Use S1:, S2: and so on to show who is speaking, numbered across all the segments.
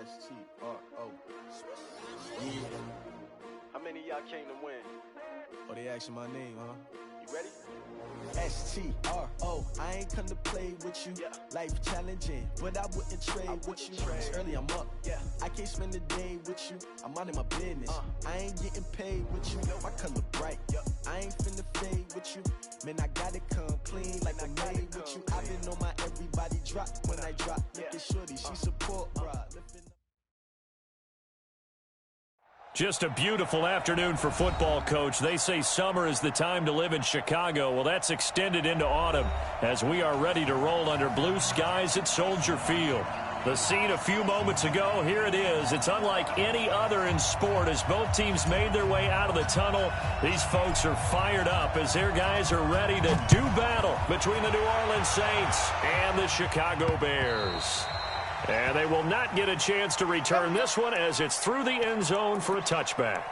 S1: S-T-R-O. Yeah.
S2: How many of y'all came to win?
S1: Oh, they asking my name, huh?
S2: You ready?
S1: S-T-R-O. I ain't come to play with you.
S2: Yeah.
S1: Life challenging, but I wouldn't trade with you. It's early, I'm up.
S2: Yeah.
S1: I can't spend the day with you. I'm out in my business. I ain't getting paid with you. My color bright. I ain't finna fade with you. Man, I gotta come clean like I made with you. I've been on my everybody drop when I drop. Look at shorty, she support, bro.
S3: Just a beautiful afternoon for football, Coach. They say summer is the time to live in Chicago. Well, that's extended into autumn as we are ready to roll under blue skies at Soldier Field. The scene a few moments ago, here it is. It's unlike any other in sport as both teams made their way out of the tunnel. These folks are fired up as their guys are ready to do battle between the New Orleans Saints and the Chicago Bears. And they will not get a chance to return this one as it's through the end zone for a touchback.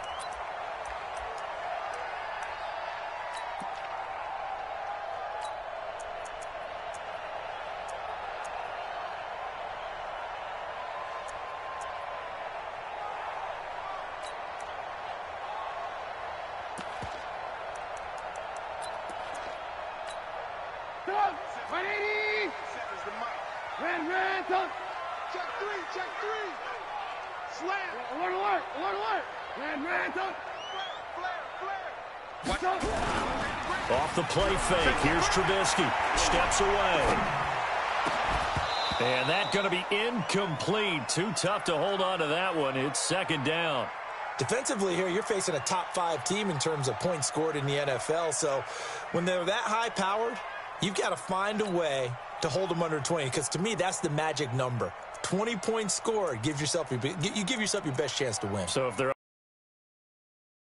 S3: Off the play fake, here's Trubisky, steps away. And that's going to be incomplete. Too tough to hold on to that one. It's second down.
S4: Defensively here, you're facing a top-5 team in terms of points scored in the NFL. So when they're that high-powered, you've got to find a way to hold them under 20. Because to me, that's the magic number. 20 points scored, you give yourself your best chance to win.
S3: So if they're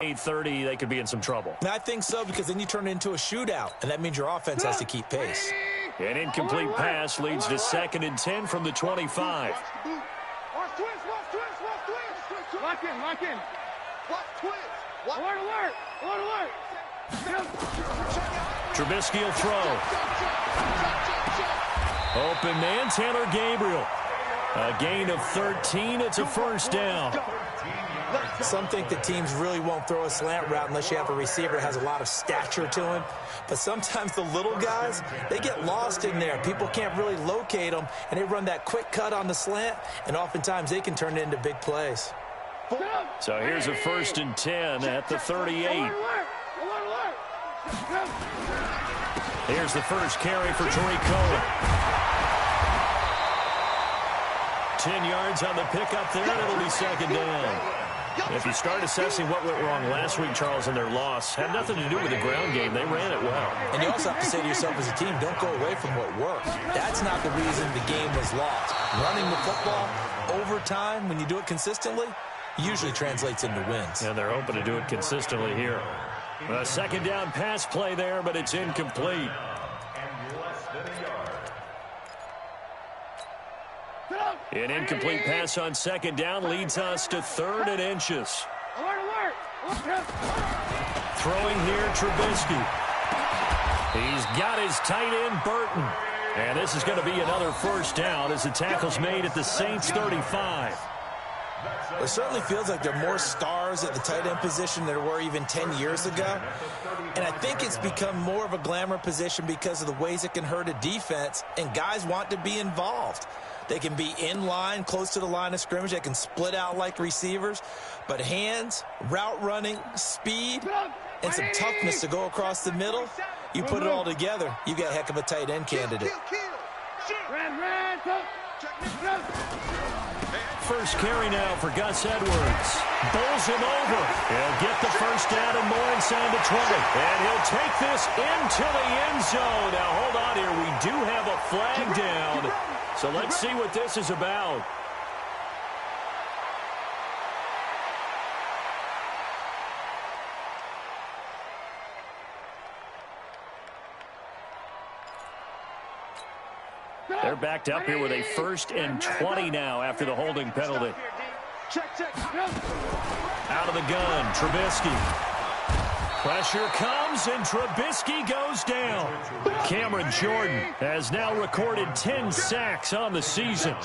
S3: 8:30, they could be in some trouble.
S4: And I think so, because then you turn it into a shootout, and that means your offense has to keep pace.
S3: An incomplete pass leads to 2nd and 10 from the 25.
S5: Lock in. Alert.
S3: Trubisky will throw. Open man, Taylor Gabriel. A gain of 13. It's a first down.
S4: Some think that teams really won't throw a slant route unless you have a receiver that has a lot of stature to him. But sometimes the little guys, they get lost in there. People can't really locate them, and they run that quick cut on the slant, and oftentimes they can turn it into big plays.
S3: So here's a 1st and 10 at the 38. Here's the first carry for Tariq Cohen. 10 yards on the pickup there, and it'll be second down. If you start assessing what went wrong last week, Charles, in their loss, had nothing to do with the ground game. They ran it well.
S4: And you also have to say to yourself as a team, don't go away from what worked. That's not the reason the game was lost. Running the football over time, when you do it consistently, usually translates into wins.
S3: And they're hoping to do it consistently here. A second down pass play there, but it's incomplete. An incomplete pass on second down leads us to 3rd and inches. Throwing here, Trubisky. He's got his tight end, Burton. And this is going to be another first down as the tackle's made at the Saints' 35.
S4: It certainly feels like there are more stars at the tight end position than there were even 10 years ago. And I think it's become more of a glamour position because of the ways it can hurt a defense, and guys want to be involved. They can be in line, close to the line of scrimmage. They can split out like receivers. But hands, route running, speed, and some toughness to go across the middle, you put it all together, you got a heck of a tight end candidate.
S3: First carry now for Gus Edwards. Bowls him over. He'll get the first down and more inside the 20. And he'll take this into the end zone. Now, hold on here. We do have a flag down. So let's see what this is about. They're backed up here with a 1st and 20 now after the holding penalty. Out of the gun, Trubisky. Pressure comes, and Trubisky goes down. Cameron Jordan has now recorded 10 sacks on the season.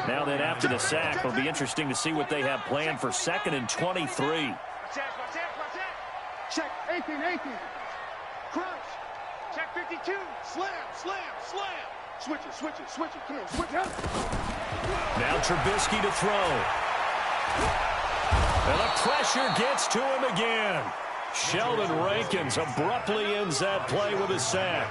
S3: Now then, after the sack, it'll be interesting to see what they have planned for 2nd and 23.
S5: Check 18. Crunch. Check 52. Slam. Switch it. Come on, switch it.
S3: Now Trubisky to throw. And the pressure gets to him again. Sheldon Rankins abruptly ends that play with a sack.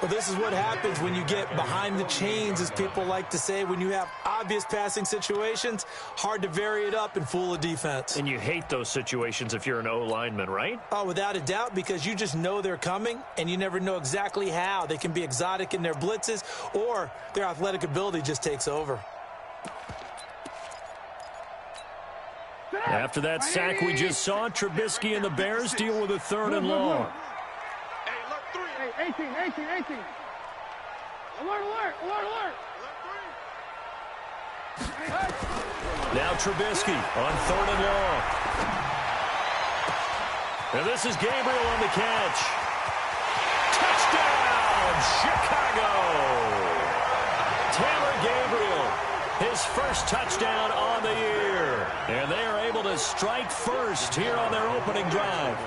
S4: Well, this is what happens when you get behind the chains, as people like to say. When you have obvious passing situations, hard to vary it up and fool a defense.
S3: And you hate those situations if you're an O-lineman, right?
S4: Oh, without a doubt, because you just know they're coming, and you never know exactly how. They can be exotic in their blitzes, or their athletic ability just takes over.
S3: After that sack we just saw, Trubisky and the Bears deal with a 3rd and long.
S5: Hey, 18. Alert.
S3: Now Trubisky on 3rd and long. And this is Gabriel on the catch. Touchdown, Chicago! Taylor Gabriel, his first touchdown on the year. And they are able to strike first here on their opening drive.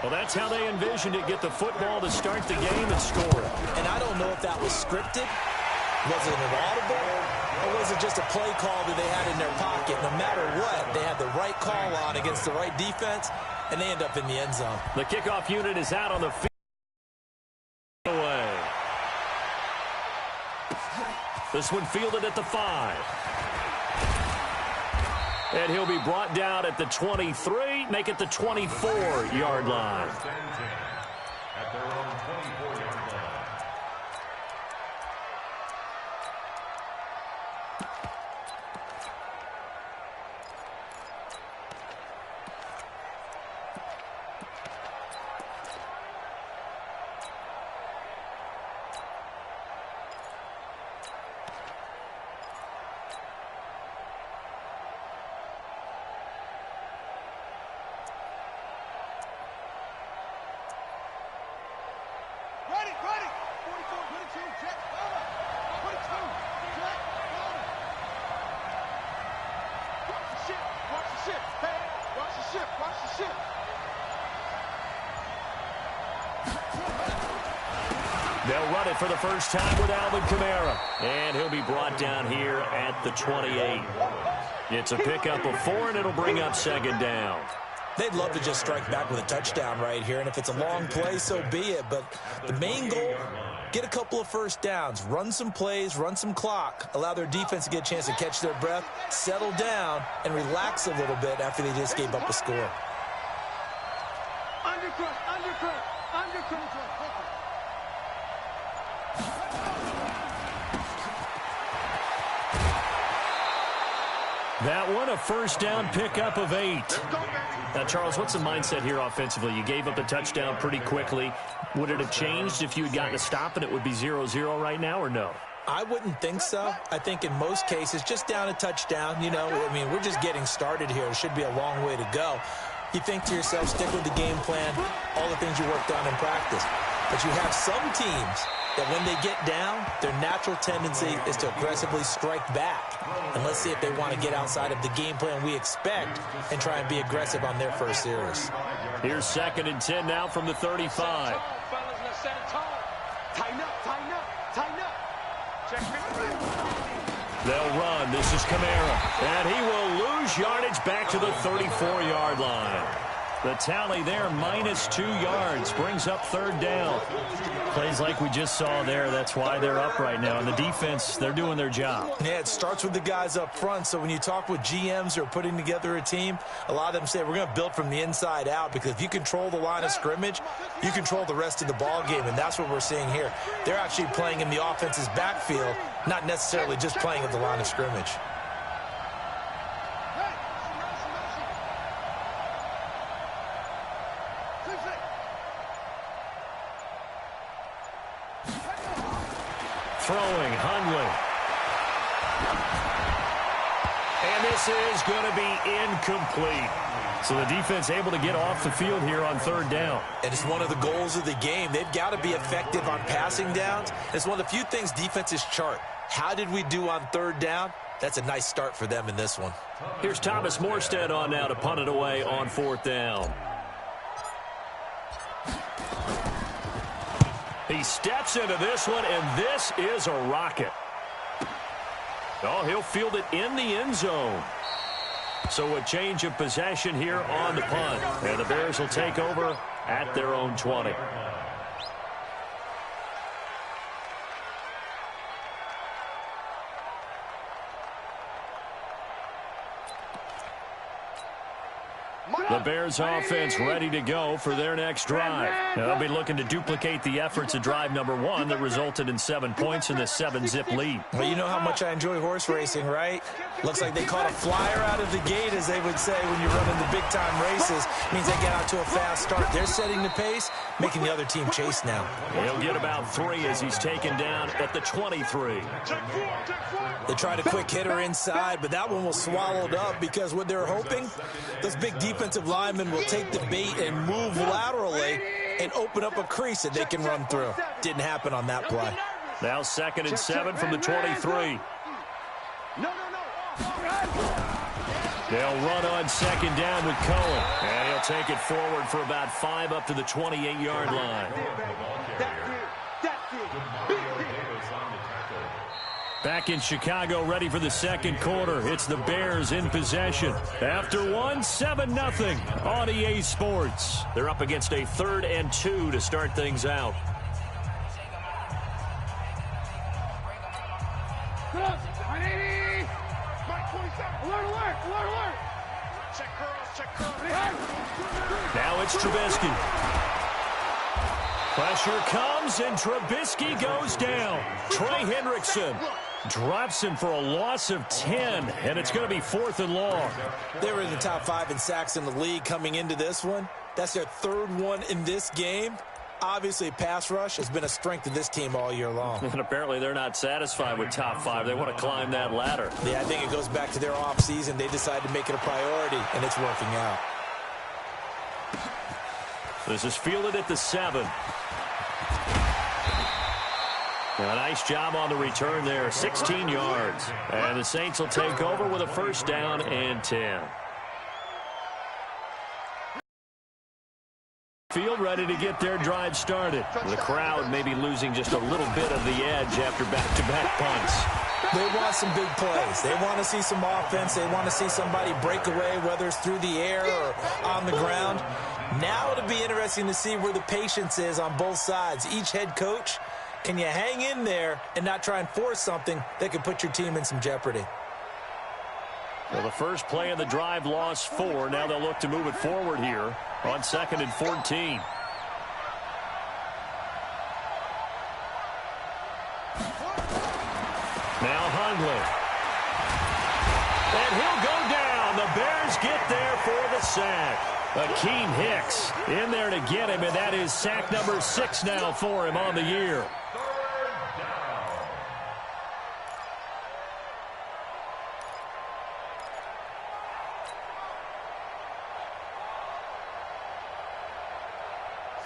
S3: Well, that's how they envisioned it, get the football to start the game and score.
S4: And I don't know if that was scripted. Was it an audible? Or was it just a play call that they had in their pocket? No matter what, they had the right call on against the right defense, and they end up in the end zone.
S3: The kickoff unit is out on the field. Away. This one fielded at the 5. And he'll be brought down at the 23, make it the 24-yard line.
S6: At their own 24-yard line.
S5: Ready. 44, 22, jet, forward. 22, jet, forward. Watch the ship. Hey, watch the ship.
S3: They'll run it for the first time with Alvin Kamara. And he'll be brought down here at the 28. It's a pickup of 4, and it'll bring up 2nd down.
S4: They'd love to just strike back with a touchdown right here, and if it's a long play, so be it. But the main goal, get a couple of first downs, run some plays, run some clock, allow their defense to get a chance to catch their breath, settle down, and relax a little bit after they just gave up a score.
S5: Undercut.
S3: That one, a first down pickup of 8. Now, Charles, what's the mindset here offensively? You gave up a touchdown pretty quickly. Would it have changed if you had gotten a stop and it would be 0-0 right now, or no?
S4: I wouldn't think so. I think in most cases, just down a touchdown, we're just getting started here. It should be a long way to go. You think to yourself, stick with the game plan, all the things you worked on in practice. But you have some teams that when they get down, their natural tendency is to aggressively strike back. And let's see if they want to get outside of the game plan we expect and try and be aggressive on their first series.
S3: Here's 2nd and 10 now from the 35. They'll run. This is Kamara. And he will lose yardage back to the 34-yard line. The tally there, -2 yards, brings up 3rd down. Plays like we just saw there, that's why they're up right now. And the defense, they're doing their job.
S4: Yeah, it starts with the guys up front. So when you talk with GMs who are putting together a team, a lot of them say we're going to build from the inside out, because if you control the line of scrimmage, you control the rest of the ball game, and that's what we're seeing here. They're actually playing in the offense's backfield, not necessarily just playing at the line of scrimmage.
S3: Throwing, Hundley. And this is going to be incomplete. So the defense able to get off the field here on third down.
S4: And it's one of the goals of the game. They've got to be effective on passing downs. It's one of the few things defenses chart. How did we do on third down? That's a nice start for them in this one.
S3: Here's Thomas Morstead on now to punt it away on fourth down. He steps into this one, and this is a rocket. Oh, he'll field it in the end zone. So a change of possession here on the punt. And the Bears will take over at their own 20. The Bears offense ready to go for their next drive. They'll be looking to duplicate the efforts of drive number 1 that resulted in 7 points in the 7-zip lead.
S4: Well, you know how much I enjoy horse racing, right? Looks like they caught a flyer out of the gate, as they would say when you're running the big-time races. Means they get out to a fast start. They're setting the pace, making the other team chase now.
S3: He'll get about 3 as he's taken down at the 23.
S4: They tried a quick hitter inside, but that one was swallowed up because what they're hoping, those big defensive linemen will take the bait and move laterally and open up a crease that they can run through. Didn't happen on that play.
S3: Now 2nd and 7 from the 23. They'll run on 2nd down with Cohen. And he'll take it forward for about 5 up to the 28-yard line. Back in Chicago, ready for the second quarter. It's the Bears in possession. After one, 7-0 on EA Sports. They're up against a 3rd and 2 to start things out. Now it's Trubisky. Pressure comes, and Trubisky goes down. Trey Hendrickson drops him for a loss of 10, and it's going to be 4th and long.
S4: They were in the top 5 in sacks in the league coming into this one. That's their 3rd one in this game. Obviously, pass rush has been a strength of this team all year long.
S3: And apparently they're not satisfied with top 5. They want to climb that ladder.
S4: Yeah, I think it goes back to their offseason. They decided to make it a priority, and it's working out.
S3: This is fielded at the 7. A nice job on the return there, 16 yards. And the Saints will take over with a 1st down and 10. Field ready to get their drive started. The crowd may be losing just a little bit of the edge after back-to-back punts.
S4: They want some big plays. They want to see some offense. They want to see somebody break away, whether it's through the air or on the ground. Now it'll be interesting to see where the patience is on both sides. Each head coach, can you hang in there and not try and force something that could put your team in some jeopardy?
S3: Well, the first play of the drive lost 4. Now they'll look to move it forward here on 2nd and 14. Now Hundley. And he'll go down. The Bears get there for the sack. Akeem Hicks in there to get him, and that is sack number 6 now for him on the year.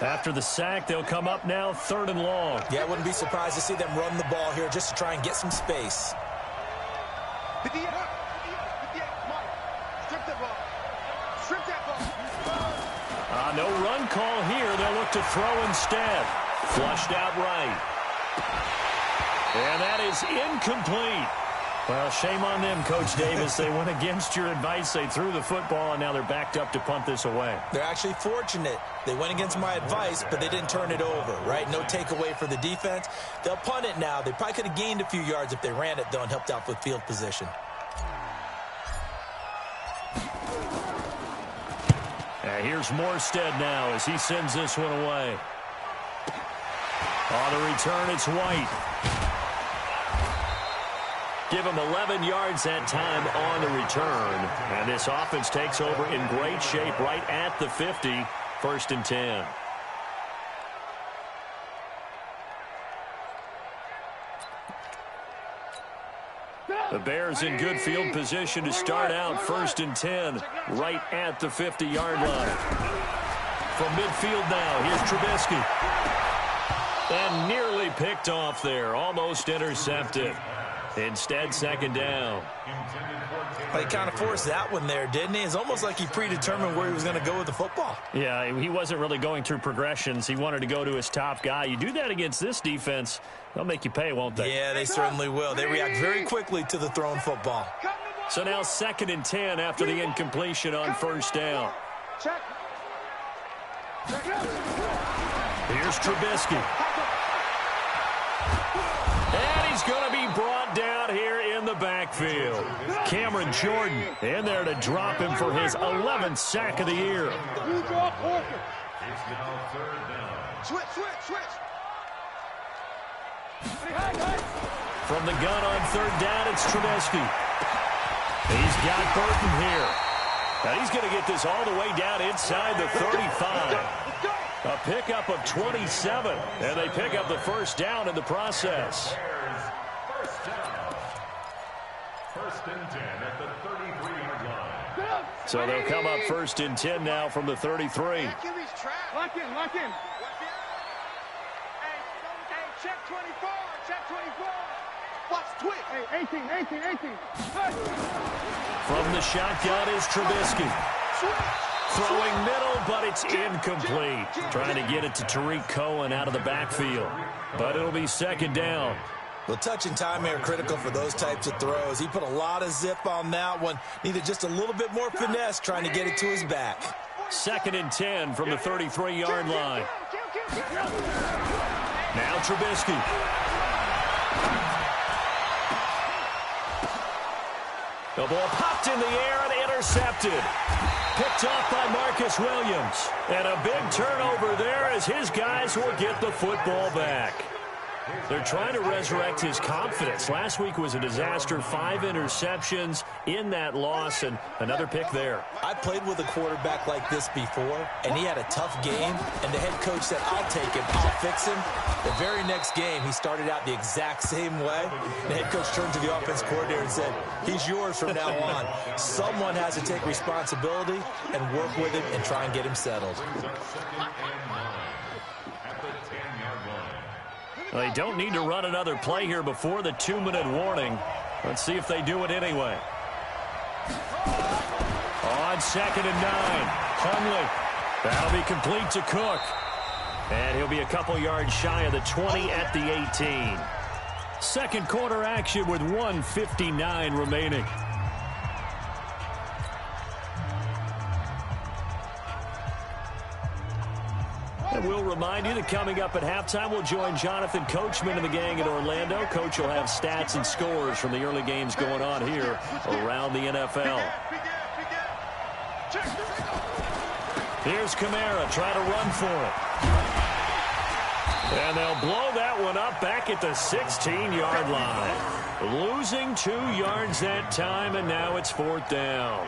S3: After the sack, they'll come up now 3rd and long.
S4: Yeah, I wouldn't be surprised to see them run the ball here just to try and get some space.
S3: No run call here. They'll look to throw instead. Flushed out right. And that is incomplete. Well, shame on them, Coach Davis. They went against your advice. They threw the football, and now they're backed up to punt this away.
S4: They're actually fortunate. They went against my advice, but they didn't turn it over, right? No takeaway for the defense. They'll punt it now. They probably could have gained a few yards if they ran it, though, and helped out with field position.
S3: Here's Morstead now as he sends this one away. On the return, it's White. Give him 11 yards that time on the return. And this offense takes over in great shape right at the 50. 1st and 10. The Bears in good field position to start out 1st and 10 right at the 50-yard line. From midfield now, here's Trubisky. And nearly picked off there, almost intercepted. Instead, 2nd down.
S4: He kind of forced that one there, didn't he? It's almost like he predetermined where he was going to go with the football.
S3: Yeah, he wasn't really going through progressions. He wanted to go to his top guy. You do that against this defense, they'll make you pay, won't they?
S4: Yeah, they certainly will. They react very quickly to the thrown football.
S3: So now 2nd and 10 after the incompletion on 1st down. Here's Trubisky. And he's going to be brought down here in the backfield. Cameron Jordan in there to drop him for his 11th sack of the year.
S6: It's now 3rd down.
S5: Switch.
S3: From the gun on 3rd down, it's Trubisky. He's got Burton here. Now he's going to get this all the way down inside the 35. A pickup of 27, and they pick up the 1st down in the process.
S6: First down. 1st and 10 at the 33-yard line.
S3: So they'll come up 1st and 10 now from the 33.
S5: Lock in. Hey, check 24. Watch twitch. Hey, 18.
S3: From the shotgun is Trubisky. Throwing middle, but it's incomplete. Trying to get it to Tariq Cohen out of the backfield. But it'll be 2nd down.
S4: Well, touch and time are critical for those types of throws. He put a lot of zip on that one. Needed just a little bit more finesse trying to get it to his back.
S3: 2nd and 10 from the 33-yard line. Now Trubisky. The ball popped in the air and intercepted. Picked off by Marcus Williams. And a big turnover there as his guys will get the football back. They're trying to resurrect his confidence. Last week was a disaster. 5 interceptions in that loss, and another pick there.
S4: I played with a quarterback like this before, and he had a tough game, and the head coach said, I'll take him, I'll fix him. The very next game, he started out the exact same way. The head coach turned to the offense coordinator and said, he's yours from now on. Someone has to take responsibility and work with him and try and get him settled.
S3: They don't need to run another play here before the 2-minute warning. Let's see if they do it anyway. On 2nd and 9, Hundley. That'll be complete to Cook. And he'll be a couple yards shy of the 20 at the 18. Second quarter action with 1:59 remaining. And we'll remind you that coming up at halftime, we'll join Jonathan Coachman and the gang in Orlando. Coach will have stats and scores from the early games going on here around the NFL. Here's Kamara trying to run for it. And they'll blow that one up back at the 16-yard line. Losing 2 yards that time, and now it's 4th down.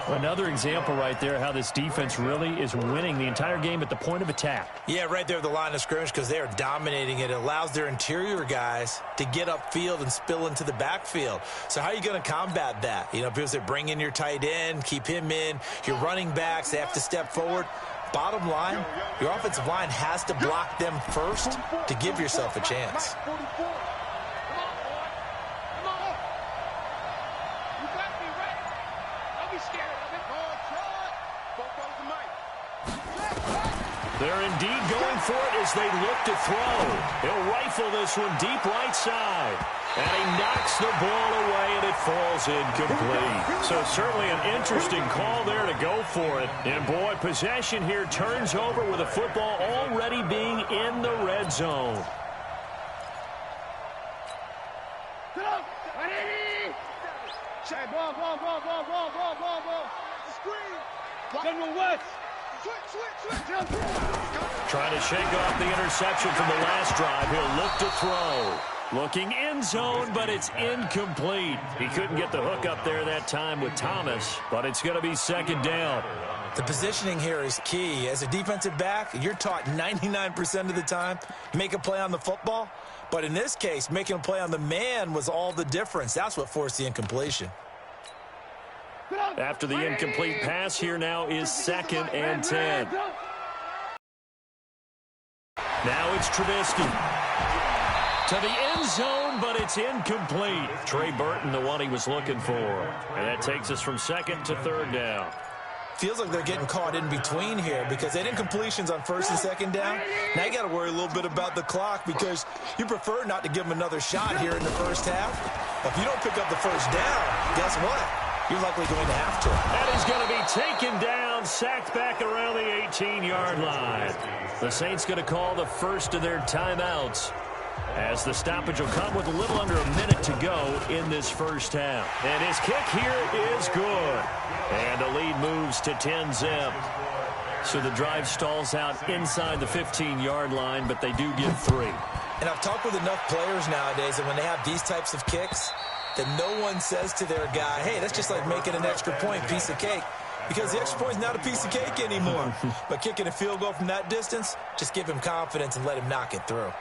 S3: Another example right there how this defense really is winning the entire game at the point of attack.
S4: Yeah, right there at the line of scrimmage because they are dominating it. It allows their interior guys to get upfield and spill into the backfield. So how are you going to combat that? You know, because they bring in your tight end, keep him in. Your running backs, they have to step forward. Bottom line, your offensive line has to block them first to give yourself a chance.
S3: They're indeed going for it as they look to throw. He'll rifle this one deep right side. And he knocks the ball away, and it falls incomplete. So certainly an interesting call there to go for it. And, boy, possession here turns over with the football already being in the red zone. Trying to shake off the interception from the last drive. He'll look to throw. Looking end zone, but it's incomplete. He couldn't get the hook up there that time with Thomas, but it's going to be 2nd down.
S4: The positioning here is key. As a defensive back, you're taught 99% of the time, make a play on the football. But in this case, making a play on the man was all the difference. That's what forced the incompletion.
S3: After the incomplete pass, here now is 2nd and 10. Now it's Trubisky. To the end zone, but it's incomplete. Trey Burton, the one he was looking for. And that takes us from 2nd to 3rd down.
S4: Feels like they're getting caught in between here because they had incompletions on 1st and 2nd down. Now you got to worry a little bit about the clock because you prefer not to give them another shot here in the first half. If you don't pick up the 1st down, guess what? You're likely going to have to.
S3: That is going to be taken down, sacked back around the 18-yard line. The Saints going to call the first of their timeouts as the stoppage will come with a little under a minute to go in this first half. And his kick here is good. And the lead moves to 10-zip. So the drive stalls out inside the 15-yard line, but they do get 3.
S4: And I've talked with enough players nowadays, and when they have these types of kicks, that no one says to their guy, hey, that's just like making an extra point, piece of cake. Because the extra point is not a piece of cake anymore. But kicking a field goal from that distance, just give him confidence and let him knock it through.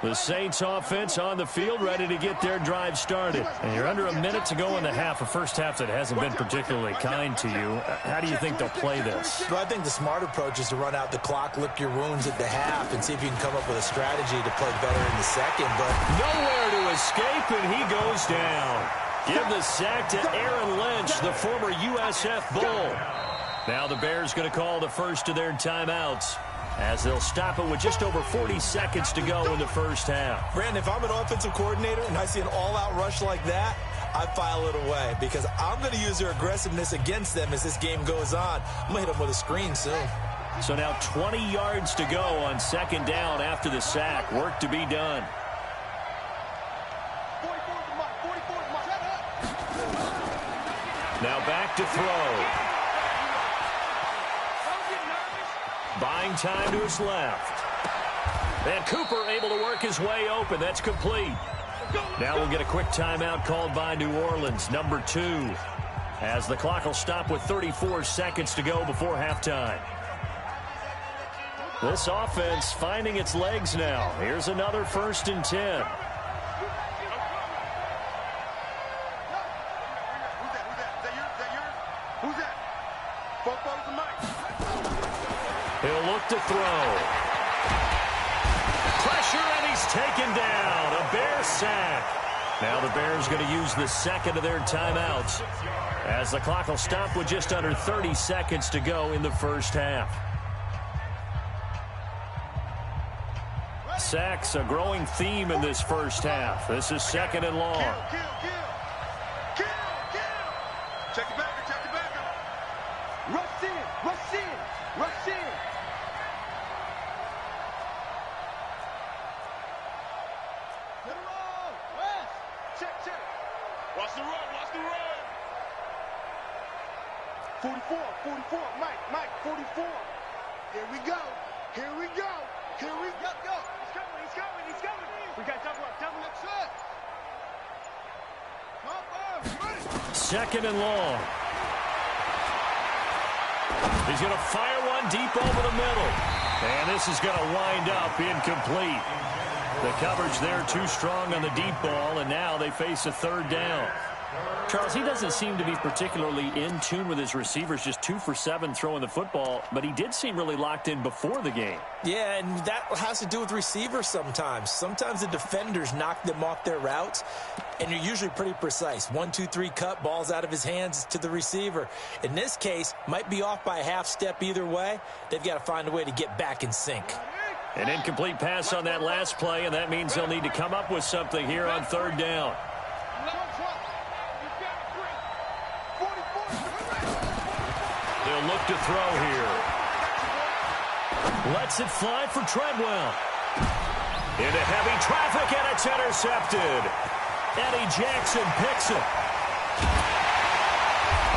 S3: The Saints offense on the field, ready to get their drive started. And you're under a minute to go in the half, a first half that hasn't been particularly kind to you. How do you think they'll play this?
S4: Well, I think the smart approach is to run out the clock, lick your wounds at the half, and see if you can come up with a strategy to play better in the second. But
S3: nowhere to escape, and he goes down. Give the sack to Aaron Lynch, the former USF Bull. Now the Bears going to call the first of their timeouts, as they'll stop it with just over 40 seconds to go in the first half.
S4: Brandon, if I'm an offensive coordinator and I see an all-out rush like that, I file it away because I'm going to use their aggressiveness against them as this game goes on. I'm going to hit them with a screen soon.
S3: So now 20 yards to go on 2nd down after the sack. Work to be done. Now back to throw. Buying time to his left. And Cooper able to work his way open. That's complete. Now we'll get a quick timeout called by New Orleans, number 2, as the clock will stop with 34 seconds to go before halftime. This offense finding its legs now. Here's another 1st and 10. He'll look to throw. Pressure, and he's taken down. A Bear sack. Now the Bears going to use the 2nd of their timeouts, as the clock will stop with just under 30 seconds to go in the first half. Sacks, a growing theme in this first half. This is 2nd and long.
S5: Kill. Check it back. Rush in. Check. Watch the run. 44, Mike, 44. Here we go. Go. He's coming. We got double up set.
S3: 2nd and long. He's going to fire one deep over the middle. And this is going to wind up incomplete. The coverage there too strong on the deep ball, and now they face a 3rd down. Charles, he doesn't seem to be particularly in tune with his receivers, just 2 for 7 throwing the football, but he did seem really locked in before the game.
S4: Yeah, and that has to do with receivers sometimes. Sometimes the defenders knock them off their routes, and you're usually pretty precise. 1, 2, 3 cut, balls out of his hands to the receiver. In this case, might be off by a half step either way. They've got to find a way to get back in sync.
S3: An incomplete pass on that last play, and that means they'll need to come up with something here on 3rd down. They'll look to throw here. Lets it fly for Treadwell. Into heavy traffic, and it's intercepted. Eddie Jackson picks it.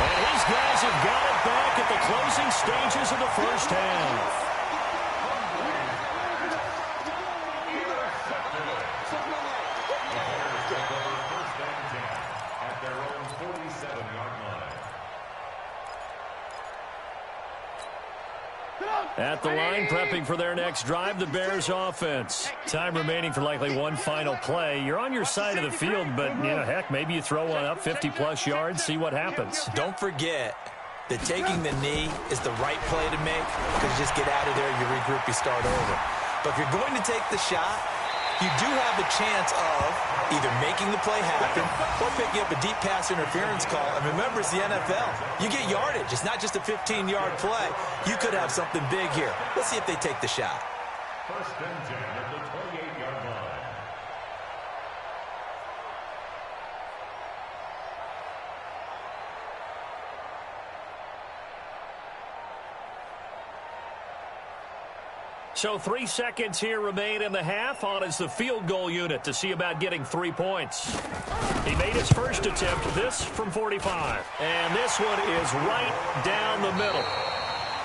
S3: And his guys have got it back at the closing stages of the first half. At the line, prepping for their next drive, the Bears offense. Time remaining for likely one final play. You're on your side of the field, but, heck, maybe you throw one up 50-plus yards, see what happens.
S4: Don't forget that taking the knee is the right play to make, because you just get out of there, you regroup, you start over. But if you're going to take the shot, you do have a chance of either making the play happen or picking up a deep pass interference call. And remember, it's the NFL. You get yardage. It's not just a 15-yard play. You could have something big here. Let's see if they take the shot.
S6: First and 10 at the 28-yard line.
S3: So 3 seconds here remain in the half. On is the field goal unit to see about getting 3 points. He made his first attempt, this from 45. And this one is right down the middle.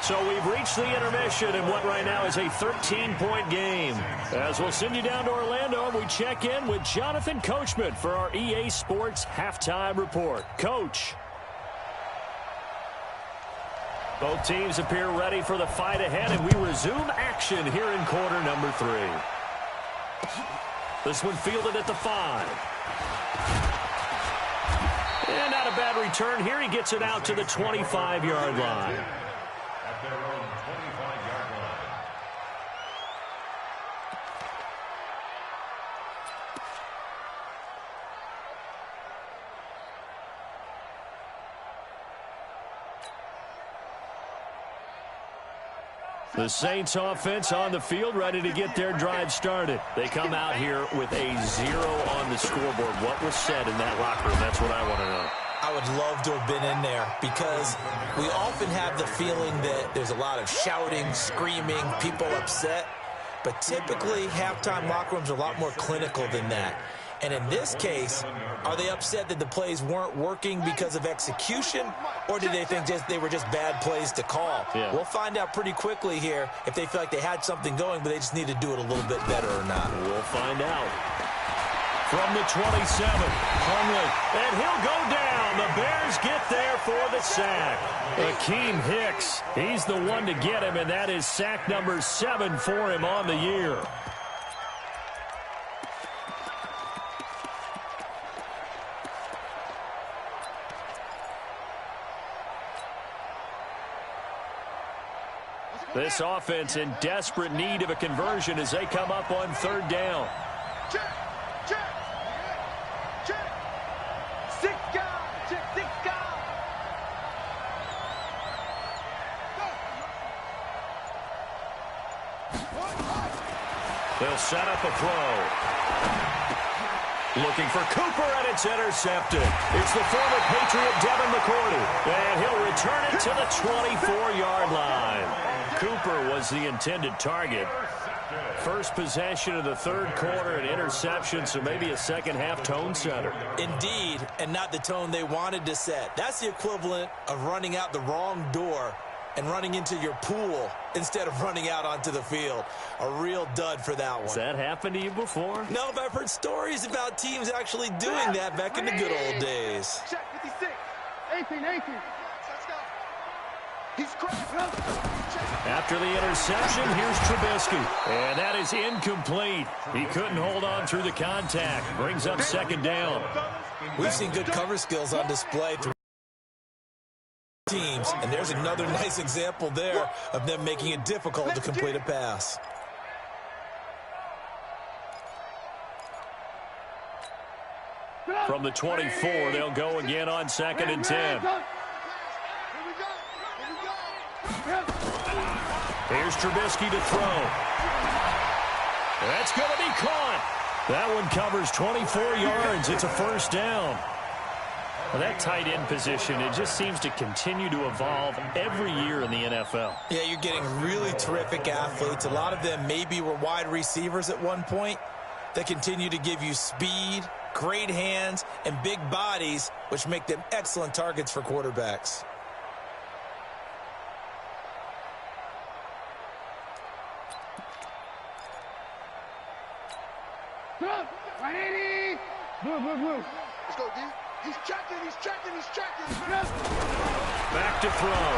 S3: So we've reached the intermission in what right now is a 13-point game. As we'll send you down to Orlando, we check in with Jonathan Coachman for our EA Sports Halftime Report. Coach. Both teams appear ready for the fight ahead, and we resume action here in quarter number 3. This one fielded at the 5. And not a bad return here. He gets it out to the 25-yard line.
S6: At their own 25-yard line.
S3: The Saints offense on the field, ready to get their drive started. They come out here with a 0 on the scoreboard. What was said in that locker room? That's what I want to know.
S4: I would love to have been in there, because we often have the feeling that there's a lot of shouting, screaming, people upset. But typically, halftime locker rooms are a lot more clinical than that. And in this case, are they upset that the plays weren't working because of execution, or do they think they were just bad plays to call?
S3: Yeah.
S4: We'll find out pretty quickly here if they feel like they had something going, but they just need to do it a little bit better or not.
S3: We'll find out. From the 27, Hunley, and he'll go down. The Bears get there for the sack. Akeem Hicks, he's the one to get him, and that is sack number 7 for him on the year. This offense in desperate need of a conversion as they come up on 3rd down.
S5: Check, check, check. 6 guys, check 6 guys.
S3: They'll set up a throw. Looking for Cooper, and it's intercepted. It's the former Patriot Devin McCourty, and he'll return it to the 24-yard line. Cooper was the intended target. First possession of the 3rd quarter, an interception, so maybe a second-half tone setter.
S4: Indeed, and not the tone they wanted to set. That's the equivalent of running out the wrong door and running into your pool instead of running out onto the field. A real dud for that one.
S3: Has that happened to you before?
S4: No, but I've heard stories about teams actually doing that back in the good old days.
S5: Check 56. 18. Let's go. He's cracked.
S3: After the interception, here's Trubisky. And that is incomplete. He couldn't hold on through the contact. Brings up 2nd down.
S4: We've seen good cover skills on display through teams, and there's another nice example there of them making it difficult to complete a pass.
S3: From the 24, they'll go again on 2nd and 10. Here's Trubisky to throw. That's going to be caught. That one covers 24 yards. It's a 1st down. Well, that tight end position, it just seems to continue to evolve every year in the NFL.
S4: Yeah, you're getting really terrific athletes. A lot of them maybe were wide receivers at one point. They continue to give you speed, great hands, and big bodies, which make them excellent targets for quarterbacks.
S5: Blue. Let's go, D. He's checking.
S3: Back to throw.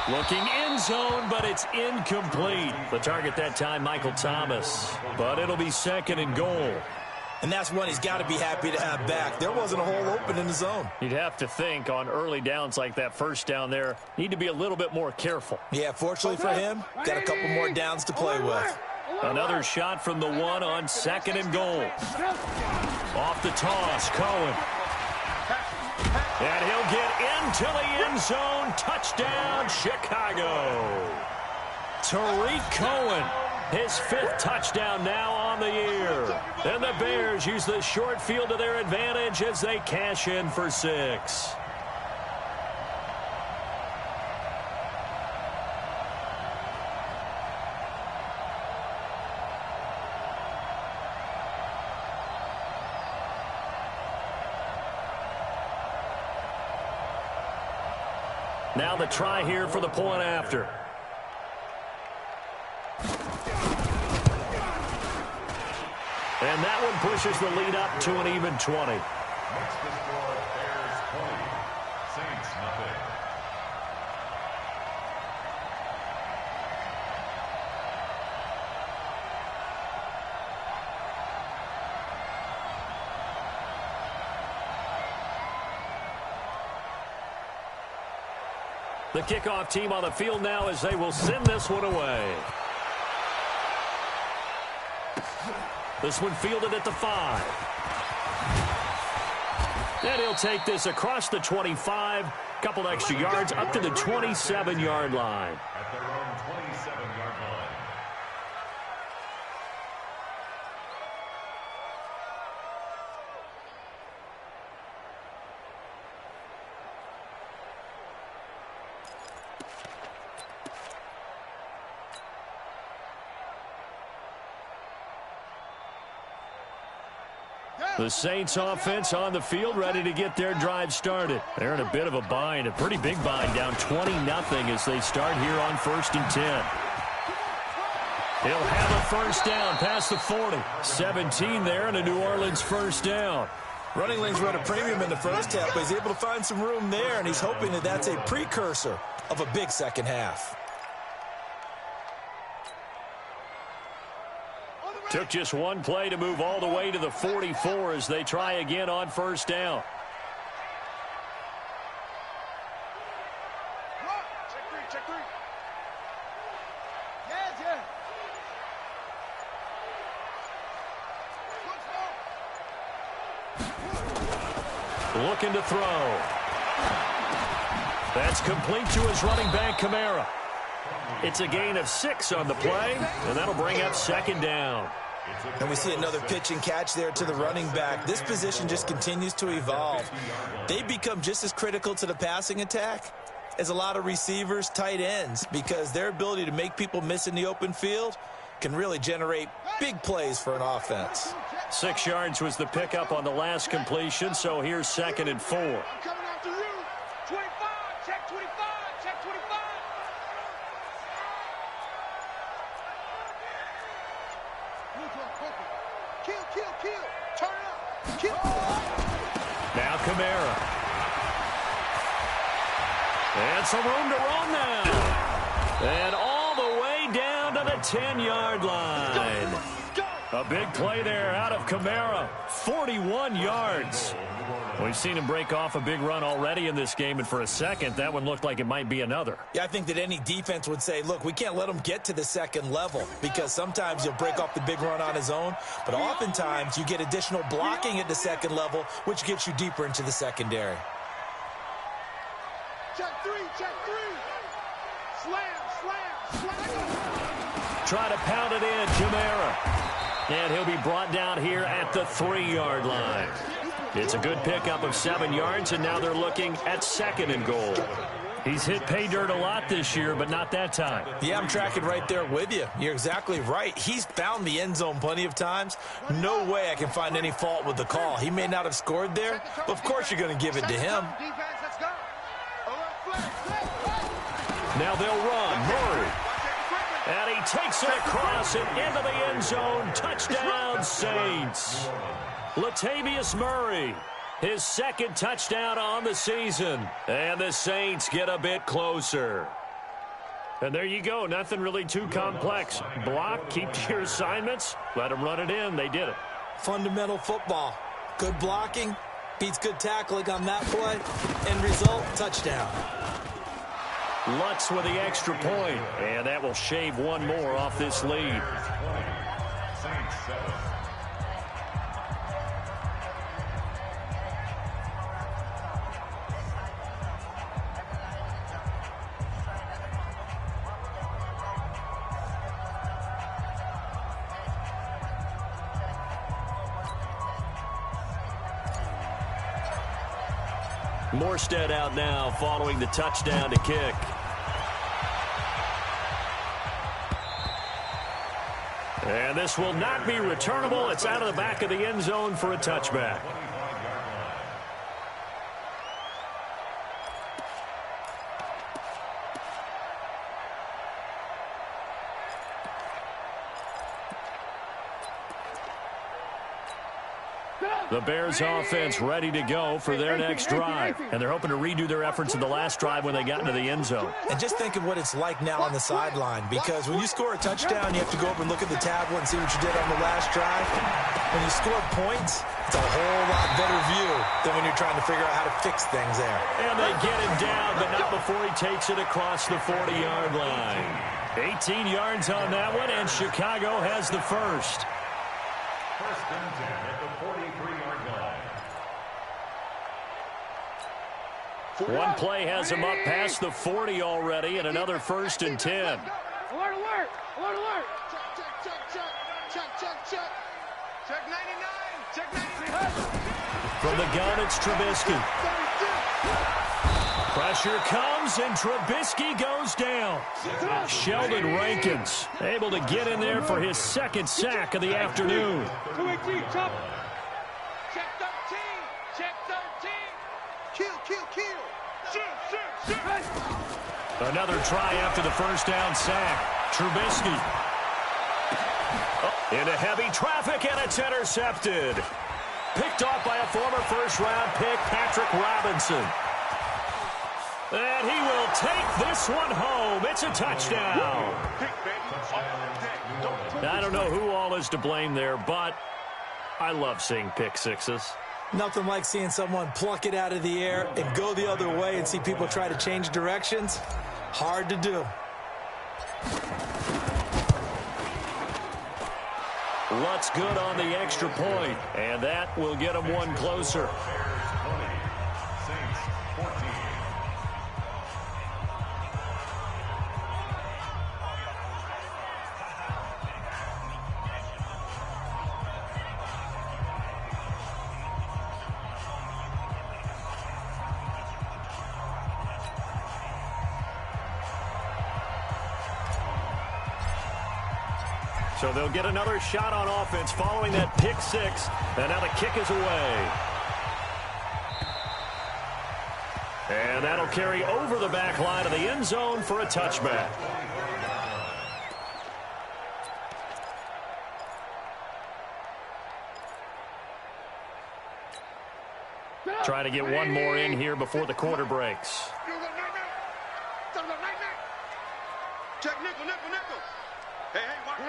S3: Looking end zone, but it's incomplete. The target that time, Michael Thomas. But it'll be 2nd and goal.
S4: And that's one he's got to be happy to have back. There wasn't a hole open in the zone.
S3: You'd have to think on early downs like that first down there, need to be a little bit more careful.
S4: Yeah, fortunately for him, got a couple more downs to play with.
S3: Another shot from the 1 on 2nd and goal. Off the toss, Cohen. And he'll get into the end zone. Touchdown, Chicago. Tariq Cohen, his 5th touchdown now on the year. And the Bears use the short field to their advantage as they cash in for 6. Now the try here for the point after. And that one pushes the lead up to an even 20.
S6: Next to score, Bears 20, Saints nothing.
S3: The kickoff team on the field now as they will send this one away. This one fielded at the 5. And he'll take this across the 25. Couple extra yards up to the 27-yard line.
S6: At their own 27-yard line.
S3: The Saints offense on the field, ready to get their drive started. They're in a bit of a bind, a pretty big bind, down 20-0 as they start here on 1st and 10. He'll have a first down past the 40. 17 there and a New Orleans first down.
S4: Running lanes were at a premium in the first half, but he's able to find some room there, and he's hoping that that's a precursor of a big second half.
S3: Took just one play to move all the way to the 44 as they try again on first down.
S5: Check three.
S3: Looking to throw. That's complete to his running back, Kamara. It's a gain of 6 on the play, and that'll bring up 2nd down.
S4: And we see another pitch and catch there to the running back. This position just continues to evolve. They become just as critical to the passing attack as a lot of receivers, tight ends, because their ability to make people miss in the open field can really generate big plays for an offense.
S3: 6 yards was the pickup on the last completion, so here's 2nd and 4.
S5: I'm coming after you. 25, check 25, check 25. Kill. Turn up. Kill.
S3: Now Kamara. And some room to run now. And all the way down to the 10-yard line. A big play there out of Kamara. 41 yards. We've seen him break off a big run already in this game, and for a second, that one looked like it might be another.
S4: Yeah, I think that any defense would say, look, we can't let him get to the second level, because sometimes he'll break off the big run on his own, but oftentimes you get additional blocking at the second level, which gets you deeper into the secondary.
S5: Check three. Slam.
S3: Try to pound it in, Kamara. And he'll be brought down here at the 3-yard line. It's a good pickup of 7 yards, and now they're looking at 2nd and goal. He's hit pay dirt a lot this year, but not that time.
S4: Yeah, I'm tracking right there with you. You're exactly right. He's found the end zone plenty of times. No way I can find any fault with the call. He may not have scored there, but of course you're going to give it to him.
S3: Now they'll run. Murray. And he takes it across and into the end zone. Touchdown, Saints. Latavius Murray, his 2nd touchdown on the season. And the Saints get a bit closer. And there you go. Nothing really too complex. Block, keep to your assignments, let them run it in. They did it.
S4: Fundamental football. Good blocking beats good tackling on that play. End result, touchdown.
S3: Lutz with the extra point, and that will shave one more off this lead.
S6: Saints 7.
S3: Morstead out now following the touchdown to kick. And this will not be returnable. It's out of the back of the end zone for a touchback. The Bears offense ready to go for their next drive. And they're hoping to redo their efforts in the last drive when they got into the end zone.
S4: And just think of what it's like now on the sideline, because when you score a touchdown, you have to go over and look at the tablet and see what you did on the last drive. When you score points, it's a whole lot better view than when you're trying to figure out how to fix things there.
S3: And they get him down, but not before he takes it across the 40-yard line. 18 yards on that one, and Chicago has the first.
S6: First and 10 at the 43-yard line.
S3: One play has him up past the 40 already, and another first and 10.
S5: Alert, alert! Alert, alert! Check. Check 99! Check 99!
S3: From the gun, it's Trubisky. Pressure comes, and Trubisky goes down. Sheldon Rankins able to get in there for his second sack of the afternoon.
S5: 218, chop! Check 13! Check 13! Kill! Shoot!
S3: Another try after the first down sack. Trubisky. Into heavy traffic, and it's intercepted. Picked off by a former first-round pick, Patrick Robinson. And he will take this one home. It's a touchdown. I don't know who all is to blame there, but I love seeing pick sixes.
S4: Nothing like seeing someone pluck it out of the air and go the other way and see people try to change directions. Hard to do.
S3: Lutz good on the extra point, and that will get him one closer.
S6: Saints 14.
S3: So they'll get another shot on offense following that pick six, and now the kick is away. And that'll carry over the back line of the end zone for a touchback. Try to get one more in here before the quarter breaks.
S5: Check nickel. Hey, Mark.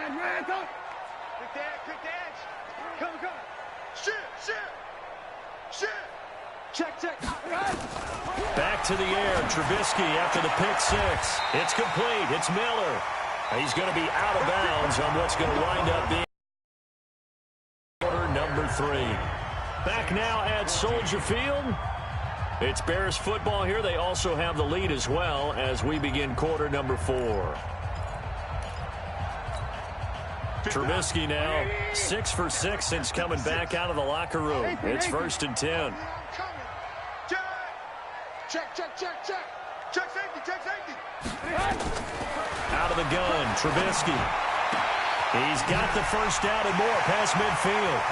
S5: Quick dash. Come. Shit. Check.
S3: Back to the air, Trubisky after the pick six. It's complete. It's Miller. He's going to be out of bounds on what's going to wind up being quarter number 3. Back now at Soldier Field. It's Bears football here. They also have the lead as well as we begin quarter number 4. Trubisky now 6 for 6 since coming back out of the locker room. It's first and 10.
S5: Check. Check safety.
S3: Out of the gun, Trubisky. He's got the first down and more past midfield.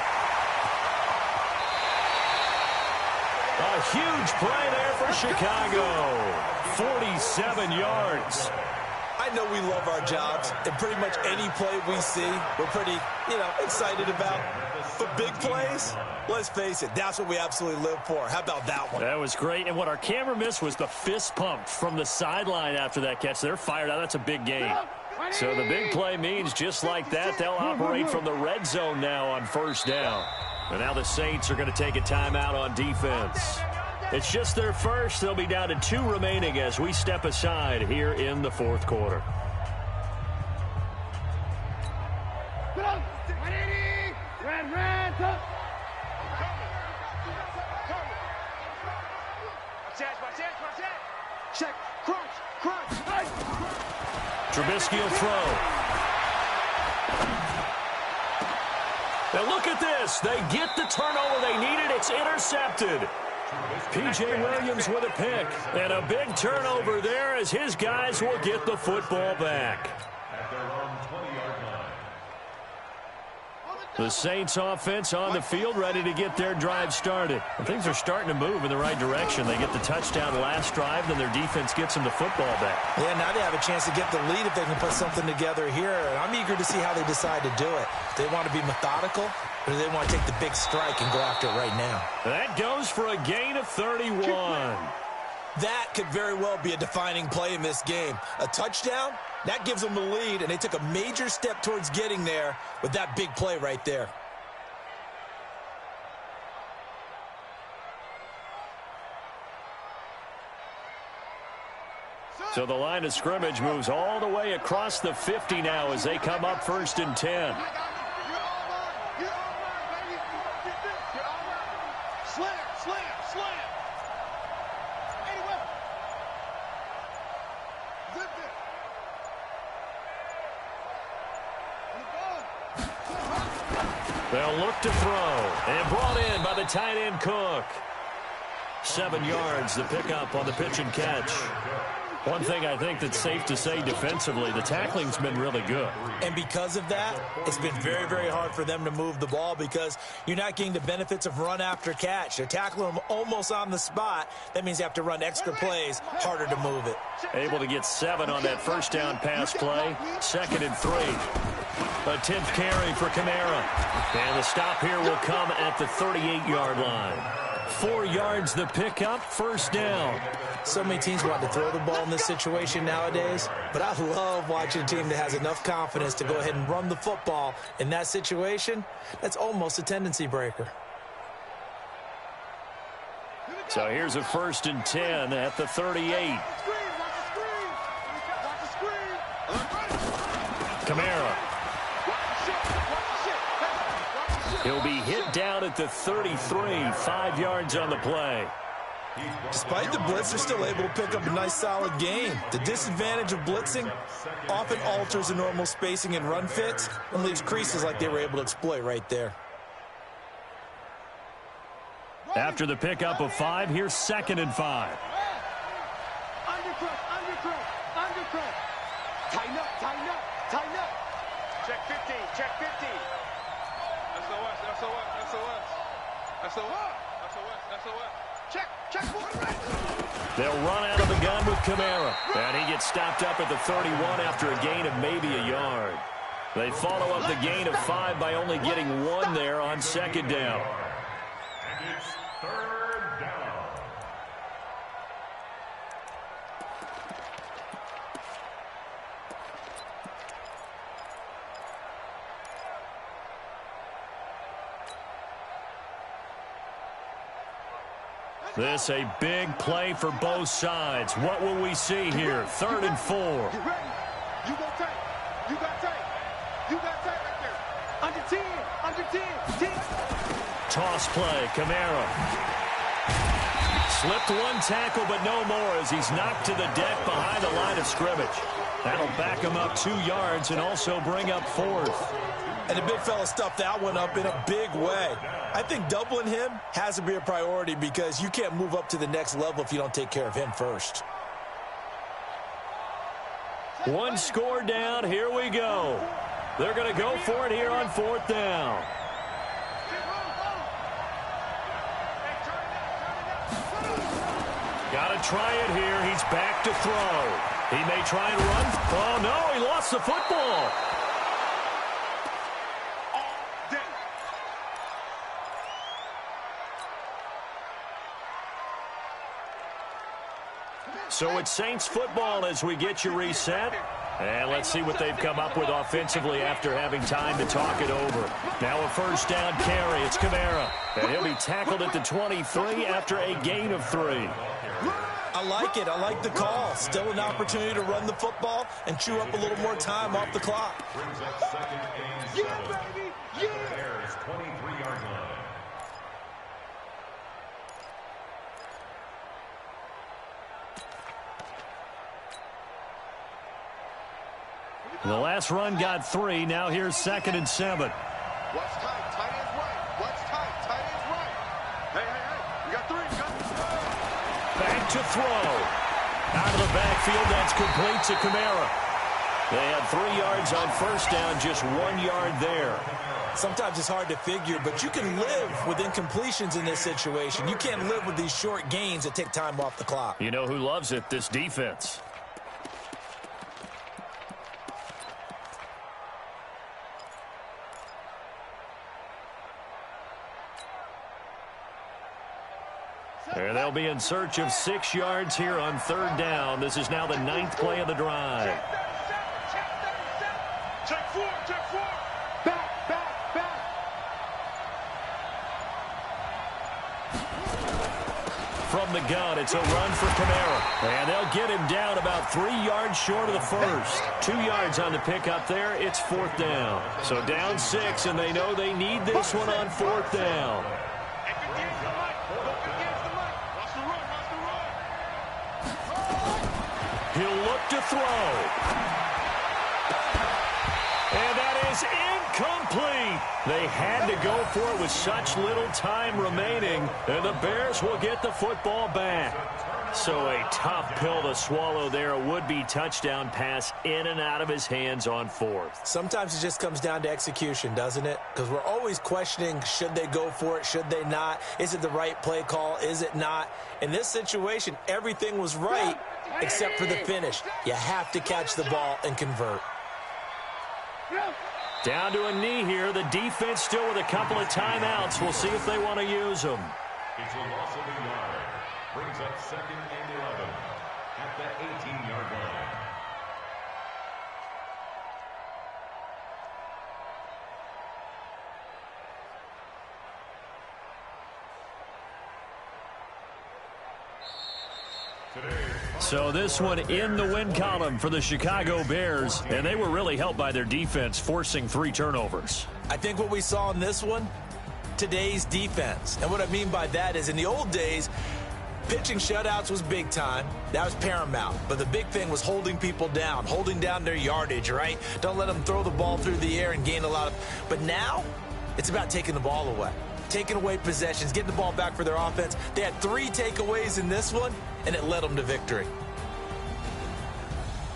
S3: A huge play there for Chicago. 47 yards.
S4: I know we love our jobs, and pretty much any play we see, we're pretty, excited about. off of big plays, let's face it, that's what we absolutely live for. How about that one?
S3: That was great. And what our camera missed was the fist pump from the sideline after that catch. They're fired out. That's a big gain. So the big play means just like that, they'll operate from the red zone now on first down. And now the Saints are going to take a timeout on defense. It's just their first. They'll be down to 2 remaining as we step aside here in the fourth quarter.
S5: Check, crunch.
S3: Trubisky will throw. Now look at this. They get the turnover they needed. It's intercepted. P.J. Williams with a pick. And a big turnover there as his guys will get the football back.
S6: At their own 20-yard line.
S3: The Saints offense on the field ready to get their drive started. And things are starting to move in the right direction. They get the touchdown last drive, then their defense gets them the football back.
S4: Yeah, now they have a chance to get the lead if they can put something together here. And I'm eager to see how they decide to do it. Do they want to be methodical, or do they want to take the big strike and go after it right now?
S3: That goes for a gain of 31.
S4: That could very well be a defining play in this game. A touchdown, that gives them the lead, and they took a major step towards getting there with that big play right there.
S3: So the line of scrimmage moves all the way across the 50 now as they come up 1st and 10.
S5: Slam.
S3: They'll look to throw. And brought in by the tight end Cook. 7 yards, the pickup on the pitch and catch. One thing I think that's safe to say defensively, the tackling's been really good.
S4: And because of that, it's been very, very hard for them to move the ball because you're not getting the benefits of run after catch. They're tackling them almost on the spot. That means you have to run extra plays, harder to move it.
S3: Able to get 7 on that first down pass play. 2nd and 3. A 10th carry for Kamara. And the stop here will come at the 38-yard line. 4 yards the pickup, first down.
S4: So many teams want to throw the ball in this situation nowadays, but I love watching a team that has enough confidence to go ahead and run the football in that situation. That's almost a tendency breaker.
S3: So here's a 1st and 10 at the 38. Kamara. He'll be hit down at the 33, 5 yards on the play.
S4: Despite the blitz, they're still able to pick up a nice solid gain. The disadvantage of blitzing often alters the normal spacing and run fits and leaves creases like they were able to exploit right there.
S3: After the pickup of 5, here's 2nd and 5.
S5: Undercut. Tighten up. Check 50. SOS. Check.
S3: They'll run out of the gun with Kamara. And he gets stopped up at the 31 after a gain of maybe a yard. They follow up the gain of 5 by only getting 1 there on 2nd down.
S6: And it's 3rd down.
S3: This a big play for both sides. What will we see here? 3rd and 4.
S5: You ready? You got tight. right there. Under 10. 10.
S3: Toss play, Kamara. Slipped 1 tackle, but no more as he's knocked to the deck behind the line of scrimmage. That'll back him up 2 yards and also bring up 4th.
S4: And the big fella stuffed that one up in a big way. I think doubling him has to be a priority because you can't move up to the next level if you don't take care of him first.
S3: 1 score down. Here we go. They're going to go for it here on 4th down. Got to try it here. He's back to throw. He may try and run. Oh, no, he lost the football. So it's Saints football as we get you reset. And let's see what they've come up with offensively after having time to talk it over. Now a first down carry. It's Kamara. And he'll be tackled at the 23 after a gain of 3.
S4: I like it. I like the call. Still an opportunity to run the football and chew up a little more time off the clock.
S6: Brings up second and 7.
S5: Yeah, baby! Yeah!
S6: Bears 23-yard line.
S3: The last run got 3. Now here's second and 7.
S5: Watch tight. Tight end's right. Watch tight. Tight end's right. Hey, hey, hey. You got 3. You got 3.
S3: Back to throw. Out of the backfield, that's complete to Kamara. They had 3 yards on first down, just 1 yard there.
S4: Sometimes it's hard to figure, but you can live with incompletions in this situation. You can't live with these short gains that take time off the clock.
S3: You know who loves it? This defense. And they'll be in search of 6 yards here on third down. This is now the 9th play of the drive.
S5: Check 4. Check 4. Back, back, back.
S3: From the gun, it's a run for Kamara. And they'll get him down about 3 yards short of the first. 2 yards on the pickup there. It's 4th down. So down 6, and they know they need this one on 4th down. He'll look to throw. And that is incomplete. They had to go for it with such little time remaining, and the Bears will get the football back. So a tough pill to swallow there. A would-be touchdown pass in and out of his hands on 4th.
S4: Sometimes it just comes down to execution, doesn't it? Because we're always questioning, should they go for it, should they not? Is it the right play call, is it not? In this situation, everything was right except for the finish. You have to catch the ball and convert.
S3: Down to a knee here. The defense still with a couple of timeouts. We'll see if they want to use them.
S6: It's a loss of a yard. Brings up second and 11 at the 18-yard line.
S3: So this one in the win column for the Chicago Bears, and they were really helped by their defense, forcing 3 turnovers.
S4: I think what we saw in this one, today's defense. And what I mean by that is in the old days, pitching shutouts was big time. That was paramount. But the big thing was holding people down, holding down their yardage, right? Don't let them throw the ball through the air and gain a lot of... But now, it's about taking the ball away. Taking away possessions, getting the ball back for their offense. They had 3 takeaways in this one, and it led them to victory.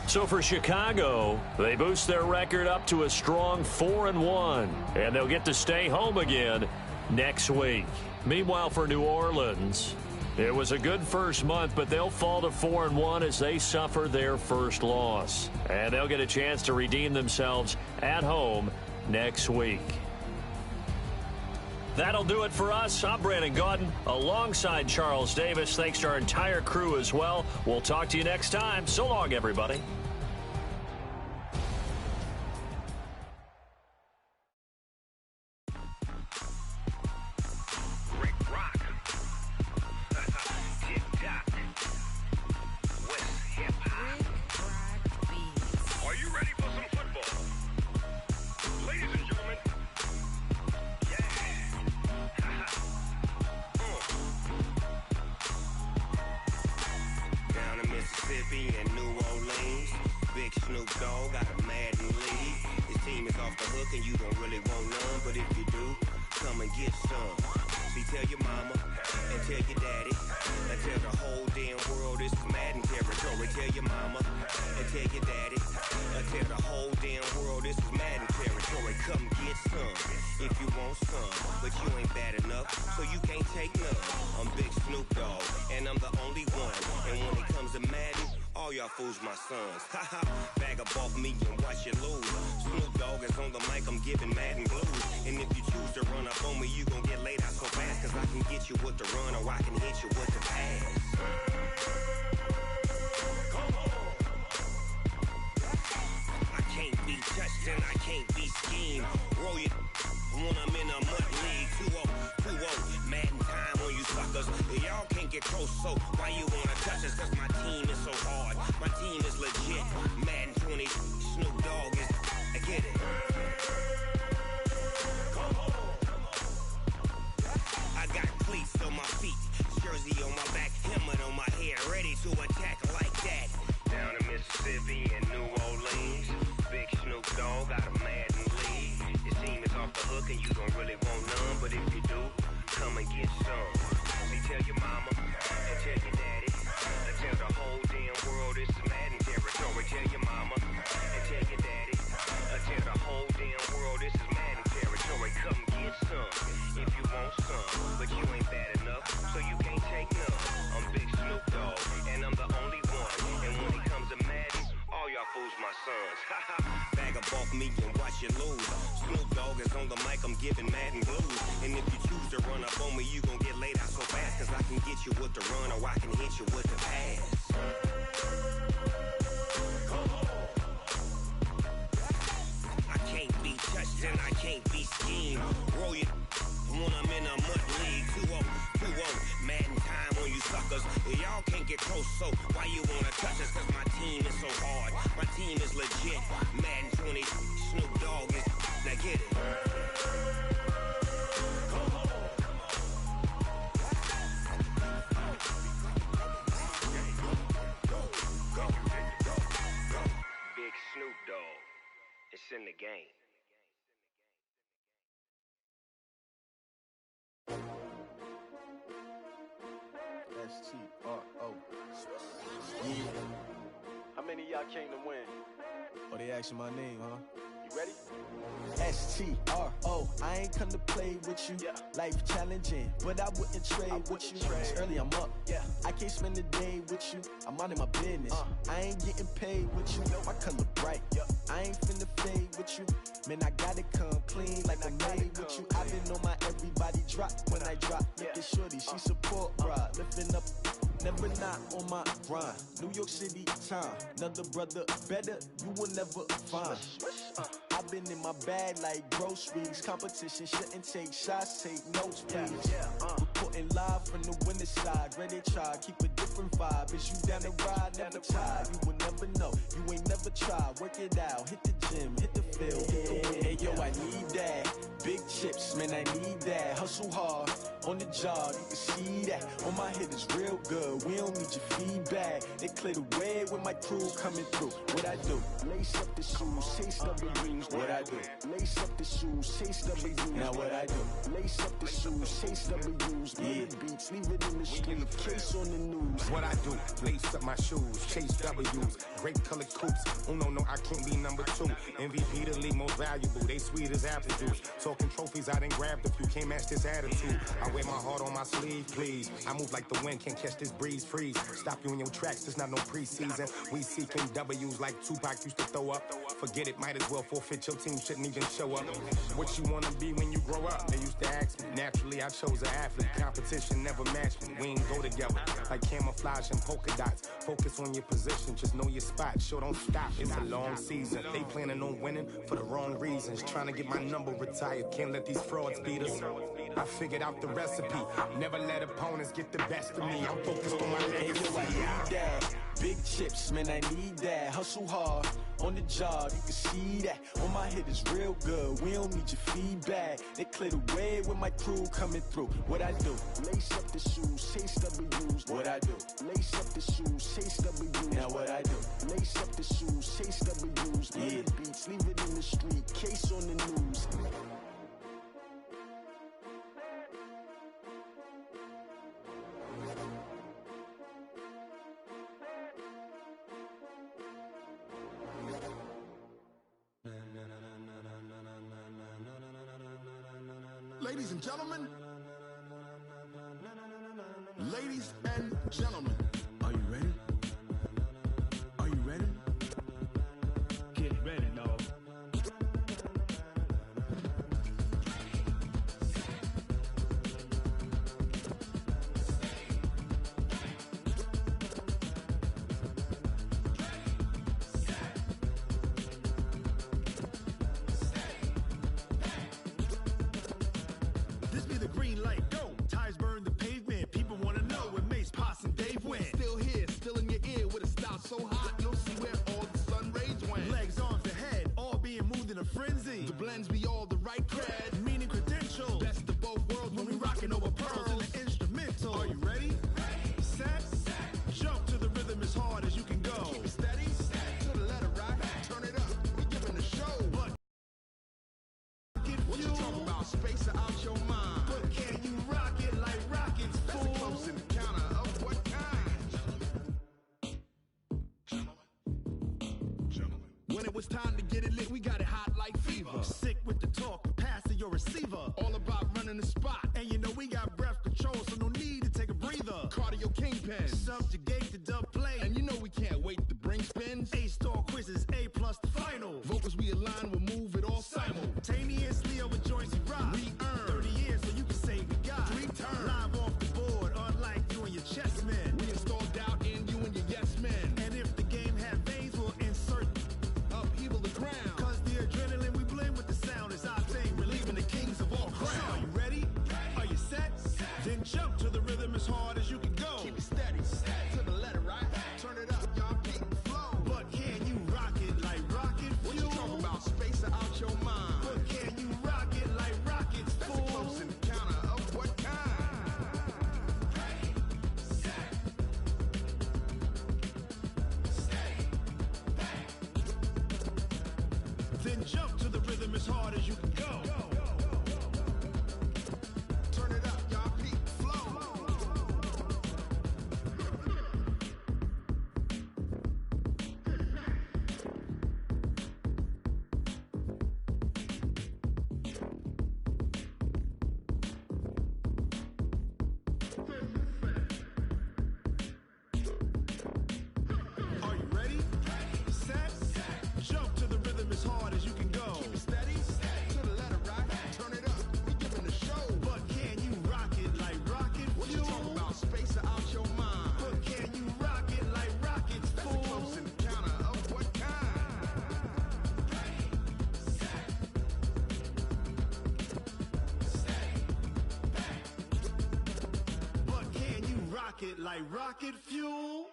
S3: So for Chicago, they boost their record up to a strong 4-1, and they'll get to stay home again next week. Meanwhile, for New Orleans, it was a good first month, but they'll fall to 4-1 as they suffer their first loss. And they'll get a chance to redeem themselves at home next week. That'll do it for us. I'm Brandon Gaudin alongside Charles Davis. Thanks to our entire crew as well. We'll talk to you next time. So long, everybody.
S7: Fools my sons. Haha, bag up off me and watch you lose. Snoop Dogg is on the mic, I'm giving Madden blues. And if you choose to run up on me, you gon' get laid out so fast. Cause I can get you with the run or I can hit you with the pass. and I can't be schemed. Roll you when I'm in a mud league. 2-0, Madden time on you suckers. Y'all can't get close, so why you wanna touch us? Cause my team is so hard. My team is legit. Madden 20, Snoop Dogg is. I get it. I got cleats on my feet, jersey on my back, helmet on my head, ready to attack like that. Down in Mississippi and New Orleans, big Snoop Dogg got a Madden league. Your team is off the hook and you don't really want none, but if you do, come and get some. See, tell your mama and tell your daddy, and tell the whole damn world it's Madden territory. Tell your mama and tell your daddy, and tell the whole damn world this is Madden territory. Come get some if you want some, but you ain't bad enough, so you can't take none. I'm Big Snoop Dogg, and I'm the only one. And when it comes to Madden, all y'all fools my sons. Bag up off me and watch you lose. Snoop Dogg is on the mic, I'm giving Madden blues. And if you choose to run up on me, you gon' get laid out so fast. Cause I can get you with the run or I can hit you with the pass. I can't be touched and I can't be schemed. Roll you when I'm in a mud league. 2-0, Madden time on you suckers. Y'all can't get close, so why you wanna touch us? Cause my team is so hard. My team is legit. Madden 20, Snoop Dogg is. Now get it. Big Snoop Dogg. It's in the game.
S1: S-T-R-O. Yeah.
S2: How many of y'all came to win?
S1: Oh, they asking my name, huh?
S2: You ready?
S1: S-T-R-O. I ain't come to play with you.
S2: Yeah.
S1: Life challenging, but I wouldn't trade with you. It's early, I'm up.
S2: Yeah.
S1: I can't spend the day with you. I'm minding my business. I ain't getting paid with you. My color bright. I ain't finna fade with you. Man, I gotta come clean like I'm made with you. I've been on my everybody drop when I drop. Look at shorty, she support rod. Lifting up, never not on my grind. New York City time. Another brother better, you will never find. I've been in my bag like groceries. Competition shouldn't take shots, take notes, please. Reporting live from the winter side. Ready to try, keep a different vibe. Is you down the ride, never tired. You will never know, you ain't never tried. Work it out, hit the gym, hit the field, hit the wind. Hey yo, I need that. Big chips, man, I need that. Hustle hard, on the job, you can see that. On my head is real good, we don't need your feedback. They clear the way with my crew coming through. What I do? Lace up the shoes, chase W's. What I do? Lace up the shoes, chase W's. Now what I do? Lace up the shoes, chase W's. Yeah. Beats, leave it in the street, case on the news.
S8: What I do? Lace up my shoes, chase W's. Grape colored coops. Uno, no, I can't be number 2. MVP the league most valuable. They sweet as apple juice. Talking trophies, I done grabbed a few. Can't match this attitude. I wear my heart on my sleeve, please. I move like the wind, can't catch this breeze. Freeze. Stop you in your tracks. There's not no preseason. We seeking W's like Tupac used to throw up. Forget it, might as well forfeit. Your team shouldn't even show up. What you wanna be when you grow up? They used to ask me. Naturally, I chose an athlete. Competition never matched me. We ain't go together like camouflage and polka dots. Focus on your position, just know your spot. Sure, don't stop. It's a long season. They planning on winning for the wrong reasons. Trying to get my number retired. Can't let these frauds beat us. I figured out the recipe. Never let opponents get the best of me. I'm focused on my legacy.
S1: I need that. Big chips, man, I need that. Hustle hard, on the job, you can see that. On my head is real good, we don't need your feedback. They clear the way with my crew coming through. What I do? Lace up the shoes, chase W's. What I do? Lace up the shoes, chase W's. Now what I do? Lace up the shoes, chase W's. Yeah. Beats, leave it in the street, case on the news.
S5: Ladies and gentlemen, ladies and gentlemen,
S1: Are you ready? Are you ready?
S9: Get ready, dog. This be the green light, go. Tires burn the pavement. People wanna know where Mace, Potts, and Dave went.
S5: Still here, still in your ear with a style so hot, you'll see where all the sun rays went.
S9: Legs, arms, and head, all being moved in a frenzy.
S5: The blends be all the right cred,
S9: meaning credentials.
S5: best of both worlds when we rockin' over pearls.
S9: In the instrumental.
S5: Are you ready?
S9: Set, jump to the rhythm as hard as you can go.
S5: Keep it steady, to the letter right, turn it up, we giving the show.
S9: But
S5: what you talking about? Space or out your mind?
S9: But can you rock it like rockets,
S5: That's
S9: fool?
S5: a close encounter of what kind? When it was time to get it lit, we got it hot like fever.
S9: Sick with the talk, passing your receiver.
S5: All about running the spot.
S9: And you know we got breath control, so no need to take a breather.
S5: Cardio kingpin.
S9: Subjugate the dub play.
S5: And you know we can't wait to bring spins.
S9: A-star quizzes, A+ the final.
S5: Vocals we align, we'll move it all
S9: Simultaneously over joints we rock.
S5: We earn
S9: 30 years so you can say we got
S5: 3 turns.
S9: live off the board, unlike you and your chess men.
S5: We install doubt in you and your yes men.
S9: And if the game had veins, we'll insert
S5: Upheaval the ground.
S9: cause the adrenaline we blend with the sound is our thing, relieving the kings of all
S5: Crown.
S9: crowns. Are you ready? Are you set? Then jump to the rhythm as hard as you can go.
S5: Keep it steady, to the letter right. Turn it up, y'all keep the flow.
S9: But can you rock it like rocket
S5: What you
S9: fuel?
S5: talking about? Space or out your mind?
S9: But can you rock it like rockets,
S5: That's a
S9: fool?
S5: close encounter of what kind?
S9: Then jump to the rhythm as hard as you can go.
S5: Turn it up, y'all keep the flow.
S9: Are you ready? Set, jump to the rhythm as hard as you can go.
S5: Keep it steady, to the letter right. Turn it up, we giving the show.
S9: But can you rock it like rocket
S5: What you
S9: fuel?
S5: talking about? Space or out your mind?
S9: But can you rock it like rockets,
S5: That's a
S9: fool?
S5: close encounter of what kind?
S9: But can you rock it like rocket fuel?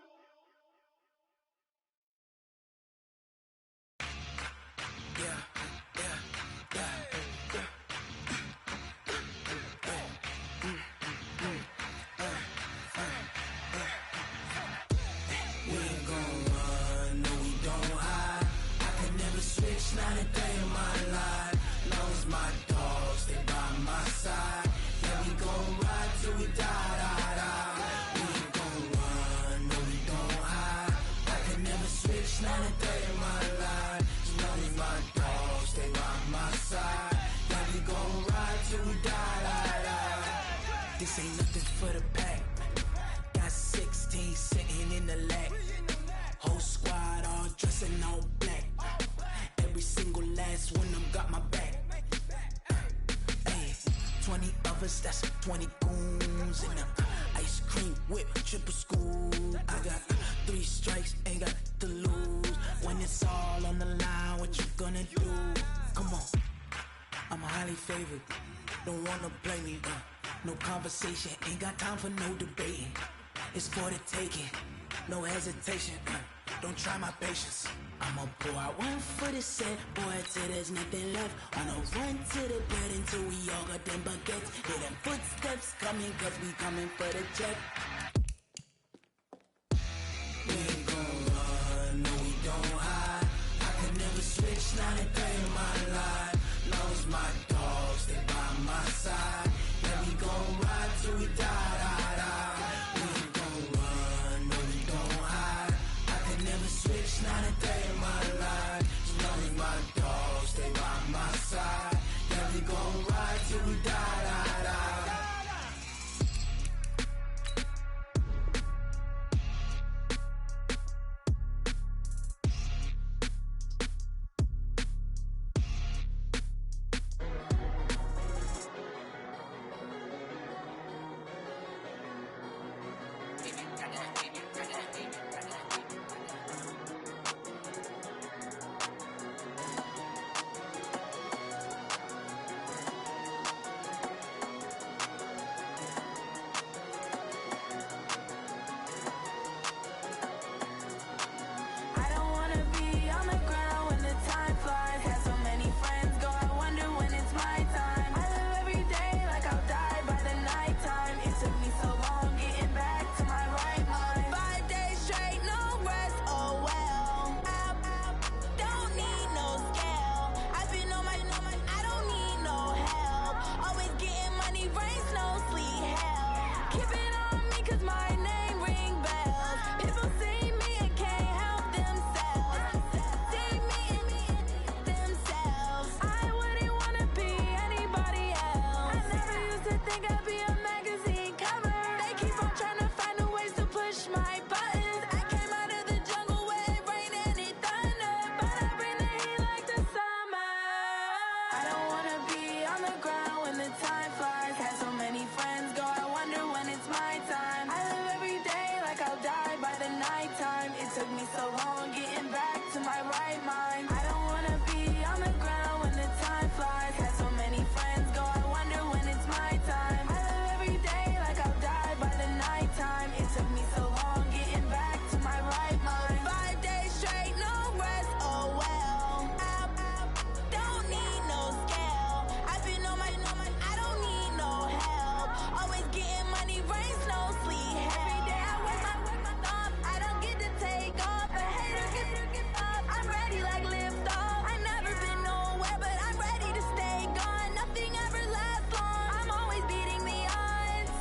S7: We ain't gon' run, no we don't hide. I can never switch, not a day in my life. Long as my dogs stay by my side. Yeah, we gon' ride till we die, die, die. We ain't gon' run, no we don't hide. I can never switch, not a day in my life. Long as my dogs stay by my side. Yeah, we gon' ride till we die, die, die. This ain't nothing for the pack. Got 16 sitting in the lap. Whole squad all dressing all black. Every single last one of them got my back. Hey, 20 of us, that's 20 goons in the ice cream whip, triple scoop. I got 3 strikes, ain't got to lose. When it's all on the line, what you gonna do? Come on, I'm highly favored. Don't wanna play me, no conversation, ain't got time for no debating. It's for the taking, no hesitation. Don't try my patience. I'ma pour out one for the set, boy, till there's nothing left. On a run to the bed until we all got them baguettes. Hear them footsteps coming, cause we coming for the check. We ain't gon' run, no we don't hide. I can never switch, not a day in my life. Long as my dogs stay by my side. Yeah, we gon' ride till we die, die, die. We ain't gon' run, no we don't hide. I can never switch, not a day in my life. As long as my dogs stay by my side. Yeah, we gon' ride till we die, die, die.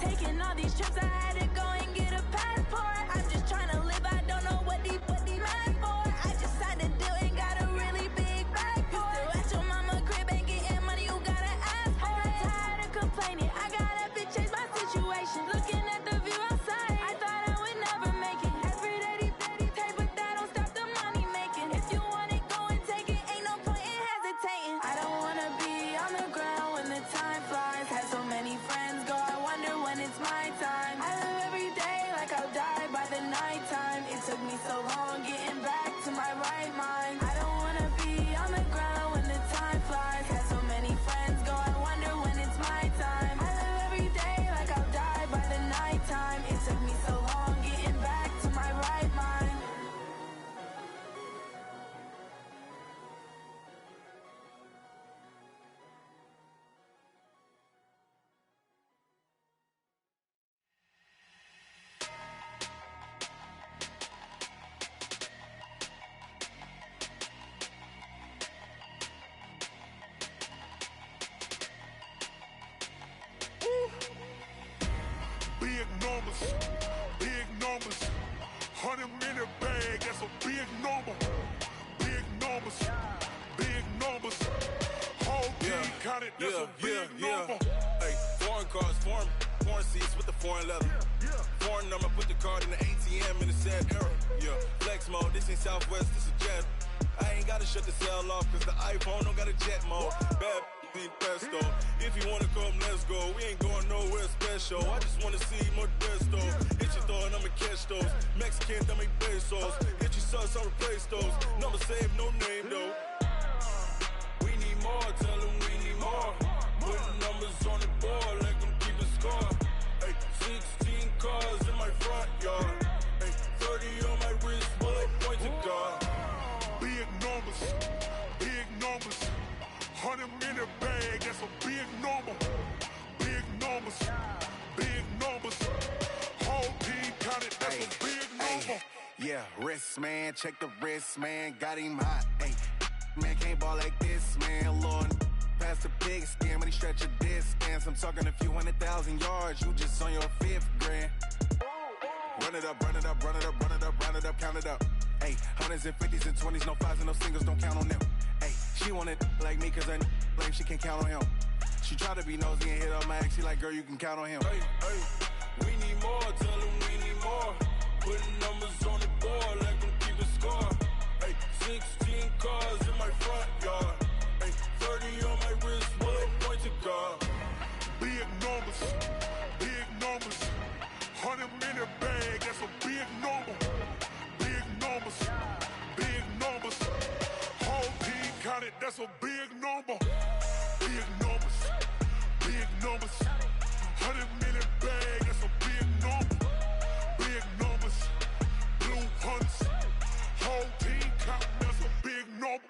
S10: Taking all these trips, I had to go and get a passport. I'm just trying to live, I don't know what these mad for. I just signed a deal and got a really big bag for it. Still at your mama crib and getting money, you gotta ask for it. I got tired of complaining, I gotta bitch change my situation. Looking at the view outside, I thought I would never make it. Every day they take, but that don't stop the money making. If you want it, go and take it, ain't no point in hesitating. I don't wanna be on the ground when the time flies. Had so many friends go, I wonder when it's my time. I live every day like I'll die by the nighttime. It took me so long getting back to my right mind. I don't wanna be on the ground when the time flies. Had so many friends go, I wonder when it's my time. I live every day like I'll die by the nighttime. It took me so long getting back to my right mind.
S9: Big numbers, big numbers. 100-minute bag, that's a big number. Big numbers, big numbers. Whole team counted, that's a big number.
S11: Hey, foreign cars, foreign seats with the foreign leather. Foreign number, put the card in the ATM in the sad era. Yeah, flex mode, this ain't Southwest, this is jet. I ain't gotta shut the cell off, cause the iPhone don't got a jet mode. Bad need pesto. If you wanna come, let's go. We ain't going nowhere special. I just wanna see more desto. Hit your throw and I'ma catch those. Mexican, I make pesos. Hit your sauce, I'll replace those. Number save, no name though. We need more, tell them we need more. Putting numbers on the board, let them keep a score. Hey, 16 cars in my front yard. Hey, 30 on my wrist, bullet point to God.
S9: Big numbers, big numbers. 100-minute bag, that's a big number. Big numbers, big numbers. Whole team counted, that's a big number.
S12: Yeah, wrist man, check the wrist man, got him hot. Ay, man can't ball like this, man. Lord, past the pig skin when he stretch a distance. I'm talking a few 100,000 yards, you just on your 5th grand. Run it up, run it up, run it up, run it up, run it up, count it up. Ay, 100s and 50s and 20s, no 5s and no singles, don't count on them. Ay, she want it like me cause her blame, she can't count on him. She try to be nosy and hit up my ex, she like, girl, you can count on him.
S11: Hey, we need more, tell them we need more. Putting numbers on the board, let them keep a score. Hey, 16 cars in my front yard. Hey, 30 on my wrist, bullet point to God.
S9: Big numbers, big numbers. 100-minute bag, that's a big number. Big numbers, big numbers. Whole team counted, that's a big number. Big numbers, big numbers. 100-minute bag, that's a big number. Big numbers, blue hunts. Whole team counting, that's a big number.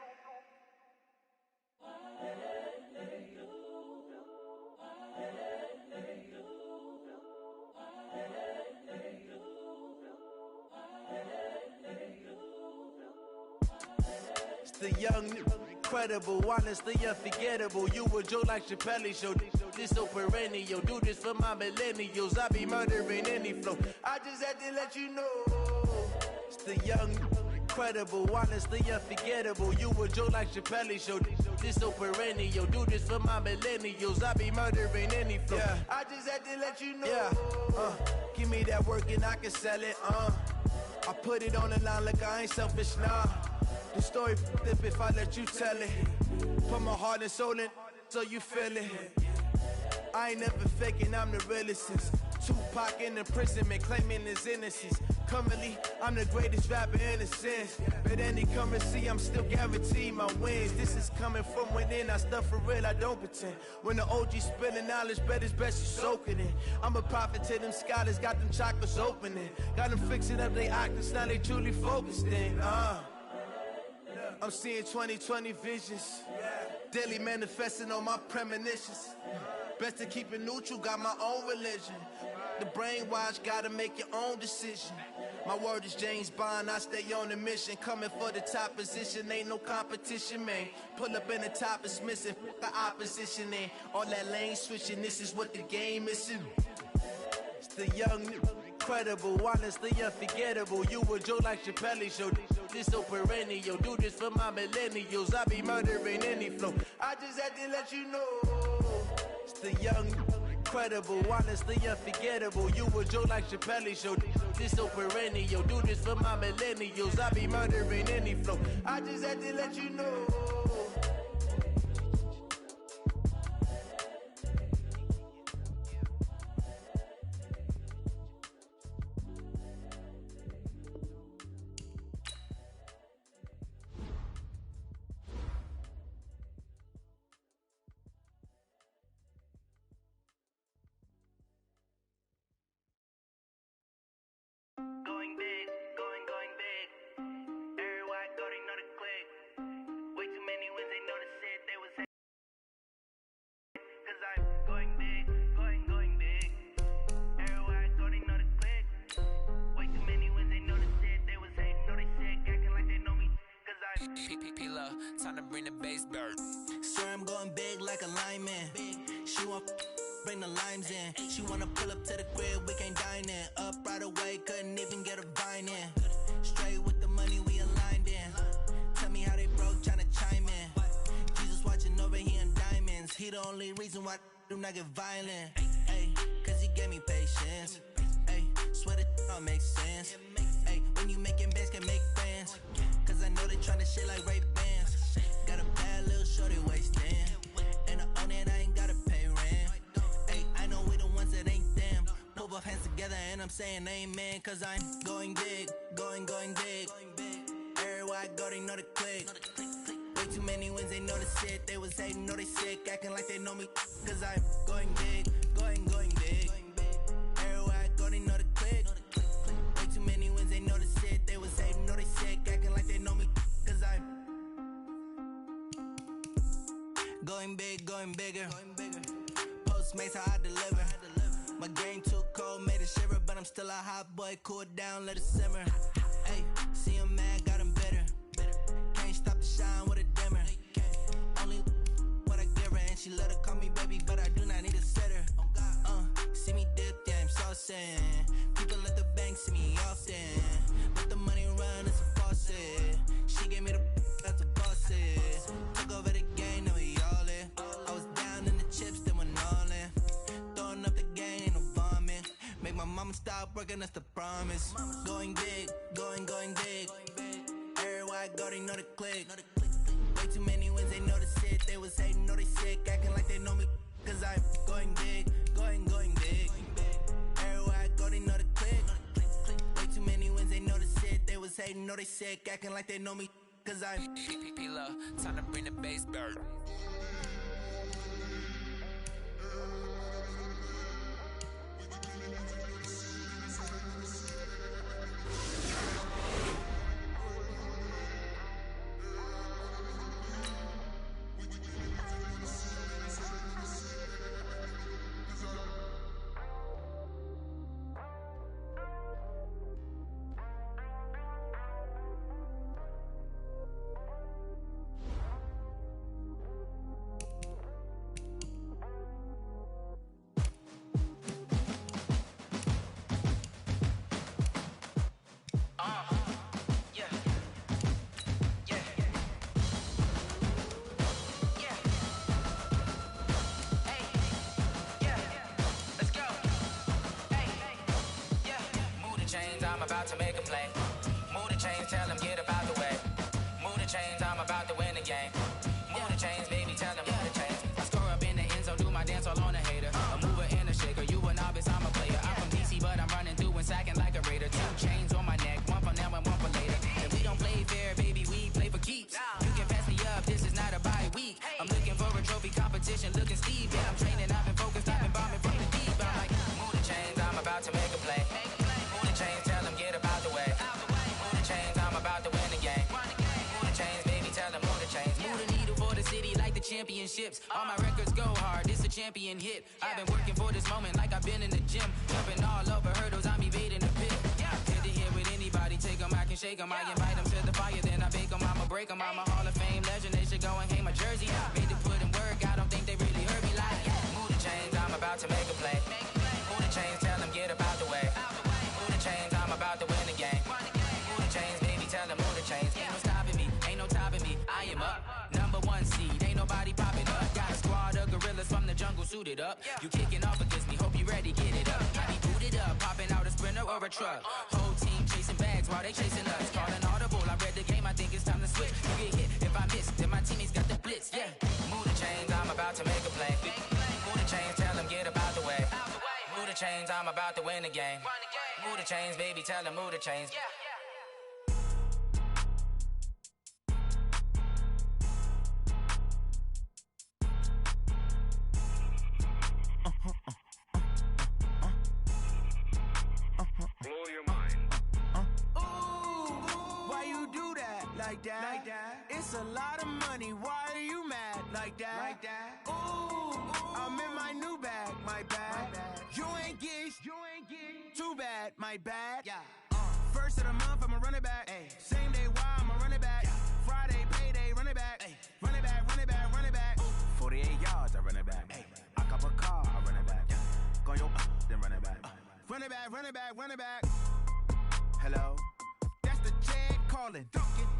S1: It's the young, incredible, honestly unforgettable. You a joke like Chappelle show. This so perennial. Do this for my millennials. I be murdering any flow. I just had to let you know. It's the young, incredible, honestly unforgettable. You a joke like Chappelle show. This so perennial. Do this for my millennials. I be murdering any flow. Yeah. I just had to let you know. Yeah. Give me that work and I can sell it. I put it on the line like I ain't selfish, nah. The story flip if I let you tell it. Put my heart and soul in so you feel it. I ain't never faking, I'm the realest since Tupac in imprisonment, claiming his innocence. Currently, I'm the greatest rapper in a sense. But any currency, I'm still guaranteed my wins. This is coming from within, I stuff for real, I don't pretend. When the OG spilling knowledge, bet it's best you soak it in. I'm a prophet to them scholars, got them chakras opening. Got them fixing up they octaves, now they truly focused in. I'm seeing 2020 visions, daily manifesting on my premonitions. Best to keep it neutral, got my own religion. The brainwash, gotta make your own decision. My word is James Bond, I stay on a mission. Coming for the top position, ain't no competition, man. Pull up in the top is missing, the opposition in. All that lane switching, this is what the game is in.
S13: the young, incredible, honestly unforgettable. You a joke like Chappelle Show. This so perennial. Do this for my millennials. I be murdering any flow. I just had to let you know. It's the young, incredible, honestly unforgettable. You a joke like Chappelle Show. This so perennial. Do this for my millennials. I be murdering any flow. I just had to let you know.
S14: Going big, going big. Everywhere I go, they know the click. Way too many wins, they know the shit. They was hate. Cause I'm going big, going big. Everywhere I go, they know the click. Way too many wins, they know the shit. They was hate, know they sick, acting like they know me. Cause I'm
S15: P-P-P-Love, time to bring the bass bird.
S16: Sir, I'm going big like a lineman. She want bring the limes in. She wanna pull up to the crib, we can't dine in. Up right away, couldn't even get a vine in. Straight with the money, we aligned in. Tell me how they broke, tryna chime in. Jesus watching over here in diamonds. He the only reason why do not get violent. Ay, cause he gave me patience. Ay, swear that all makes sense. Ay, when you making bands, can make friends. Cause I know they tryna shit like Ray Bans. Got a bad little shorty wasting. And I own it, I ain't gotta pay rent. Ay, I know we the ones that ain't them. Pull both hands together and I'm saying amen. Cause I'm going big, going big. Everywhere I go, they know the click. Way too many wins, they know the shit. They was hating, know they sick, acting like they know me. Cause I'm going big, going big. Everywhere I go, they know the click. Way too many wins, they know the shit. They was hating, know they sick, acting like they know me. Cause I'm going big, going bigger. Postmates how I deliver. My game too cold, made it shiver, but I'm still a hot boy. Cool it down, let it simmer. Hey, see him mad, got him bitter. Can't stop the shine with a dimmer. Only what I give her, and she let her call me baby, but I do not need a sitter. See me dip, yeah, I'm saucing. People at the bank see me often. Let the money run, it's a faucet. She gave me the that's a boss it. Took over the game, now we all in. I was down in the chips, then went all in. Throwing up the game, ain't no vomit. Make my mama stop working, that's the promise. Going big, going big. Everywhere I go, they know the click. Way too many wins, they know the shit. They was hating, know they sick, acting like they know me. Cause I'm going big, going big. Everywhere I go, they know the click. Way too many wins, they know the shit. They was hating, know they sick, acting like they know me. Cause I'm
S15: P-P-P-Love, time to bring the bass bird. I'm about to make a play. Move the chains, tell them get about the way. Move the chains, I'm about to win the game. Move the chains, baby, tell them move the chains. I score up in the end zone, do my dance all on a hater. A mover and a shaker, you a novice, I'm a player. I'm from DC, but I'm running through and sacking like a raider. 2 chains on my neck, one for now and one for later. And we don't play fair, baby, we play for keeps. You can pass me up, this is not a bye week. I'm looking for a trophy competition, looking Steve. Yeah, I'm training, I've been focused, I've been bombing from the deep. I'm like, move the chains, I'm about to make a play. Move the chains, tell them get about the way. Move the chains, I'm about to win the game. Move the chains, baby, tell them move the chains. Move the needle for the city like the championships. All my records go hard, this a champion hit. I've been working for this moment like I've been in the gym. Jumping all over hurdles, I'm evading the pit. Good to hear with anybody, take them, I can shake them. I invite them to the fire, then I bake them, I'ma break them. I'm a Hall of Fame legend, they should go and hang my jersey. Made to put in work, I don't think they really heard me like. Move the chains, I'm about to make a play. Move the chains, tell them them get up out the way. Move the chains, I'm about to win the game. Move the chains, baby, tell them move the chains. Ain't no stopping me, ain't no topping me. I am up, #1 seed, ain't nobody popping up. Got a squad of gorillas from the jungle suited up. You kicking off against me, hope you ready, get it up. I be booted up, popping out a Sprinter or a truck. Whole team chasing bags while they chasing us. Calling audible, I read the game, I think it's time to switch. You get hit if I miss, then my teammates got the blitz, yeah. Move the chains, I'm about to make a play. Move the chains, tell them get up out the way. Move the chains, I'm about to win the game. Move the chains, baby, tell them move the chains.
S5: Blow your mind.
S13: Why you do that like that? Like that? It's a lot of money. Why are you mad like that? Like that? Ooh, I'm in my new bag, my bag. You ain't get too bad, my bad. Yeah. First of the month, I'ma run it back. Ay. Same day, why I'ma run it back. Friday, payday, run it back. Ay. Run it back, run it back, run it back. 48 yards, I run it back. Ay. I cop a car, I run it back. Go your then run it back. Run it back, run it back, run it back. Hello, that's the Jag calling.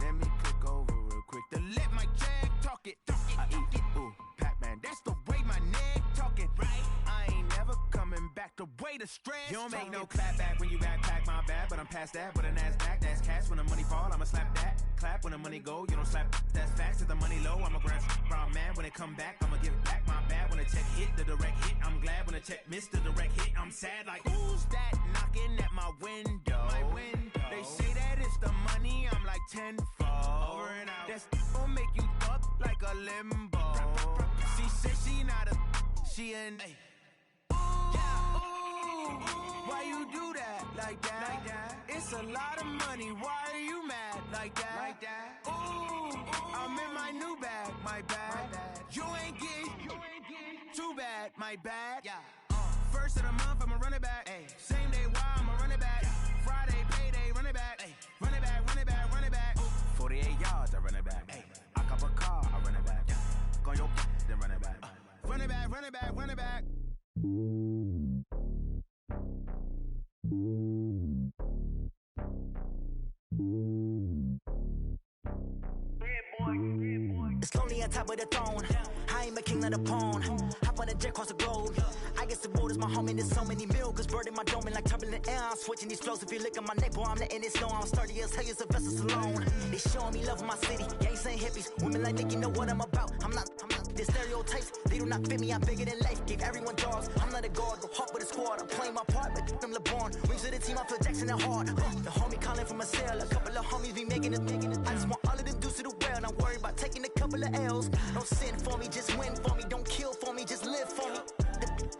S13: Let me click over real quick to let my Jag talk it. I eat it, ooh, Pac-Man. That's the way my neck talking. Right, I ain't never coming back. The way the stress. You don't make no clap back when you backpack my bad, but I'm past that. With a NASDAQ, that's cash. When the money fall, I'ma slap that. Clap when the money go, you don't slap. That's facts. If the money low, I'ma grab brown man. When it come back, I'ma give back my bad. When the check hit, the direct hit. I'm glad when the check missed the direct hit. I'm sad like who's that knocking at my window? My window. They say that it's the money. I'm like tenfold. Over and out. That's gon' make you up like a limbo. She said she not a. She an. Why you do that like that? Like that? It's a lot of money. Why are you mad like that? Like that? Ooh, I'm in my new bag, my bad. You ain't get too bad, my bad. Yeah. First of the month, I'ma run it back. Ay. Same day, why I'ma run it back. Friday, payday, run it back. Ay. Run it back, run it back, run it back. 48 yards, I run it back. Ay. I cop a car, I run it back. Go your then run it back. Run it back, run it back, run it back.
S17: It's lonely on top of the throne. I ain't a king of the pawn. Hop on a jet across the globe. I guess the road is my home and there's so many milkers birding my dome and like turbulent air. I'm switching these flows. If you look at my neck, boy, I'm letting it slow. I'm sturdy as hell, as a vessel alone. They showing me love in my city. Gang saying hippies. Women like Nick, you know what I'm about. I'm not the stereotypes. They do not fit me. I'm bigger than life. Gave everyone jaws. I'm not a guard. Go hard with a squad. I'm playing my part, but I'm LeBron. Wings of the team, I feel Jackson and hard. The homie calling from a cell. A couple of homies be making it. I just want all of them dudes to the well. Not worried about taking a couple of L's. Don't sin for me, just win for me. Don't kill for me, just live for me.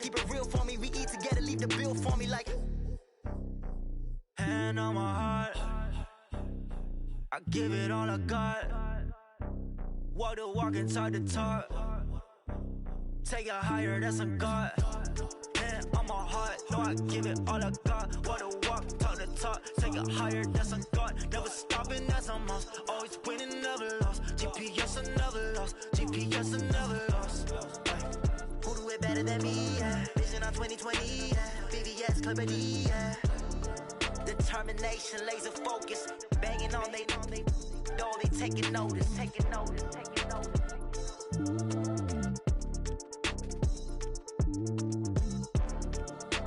S17: Keep it real for me. We eat together, leave the bill for me like. Hand on my heart, I give it all I got. Walk the walk and talk the talk. Take it higher, that's a God. Hand on my heart, no, I give it all I got. Walk the walk, talk the talk. Take it higher, that's a God. Never stopping, that's a must. Always winning, never lost. GPS, I never lost. GPS, I never lost. Who do it better than me? Yeah. Vision on 2020. Yeah. VVS, Clarity. Yeah. Determination, laser focus. Banging on they door, they taking notice. Taking notice. Taking notice.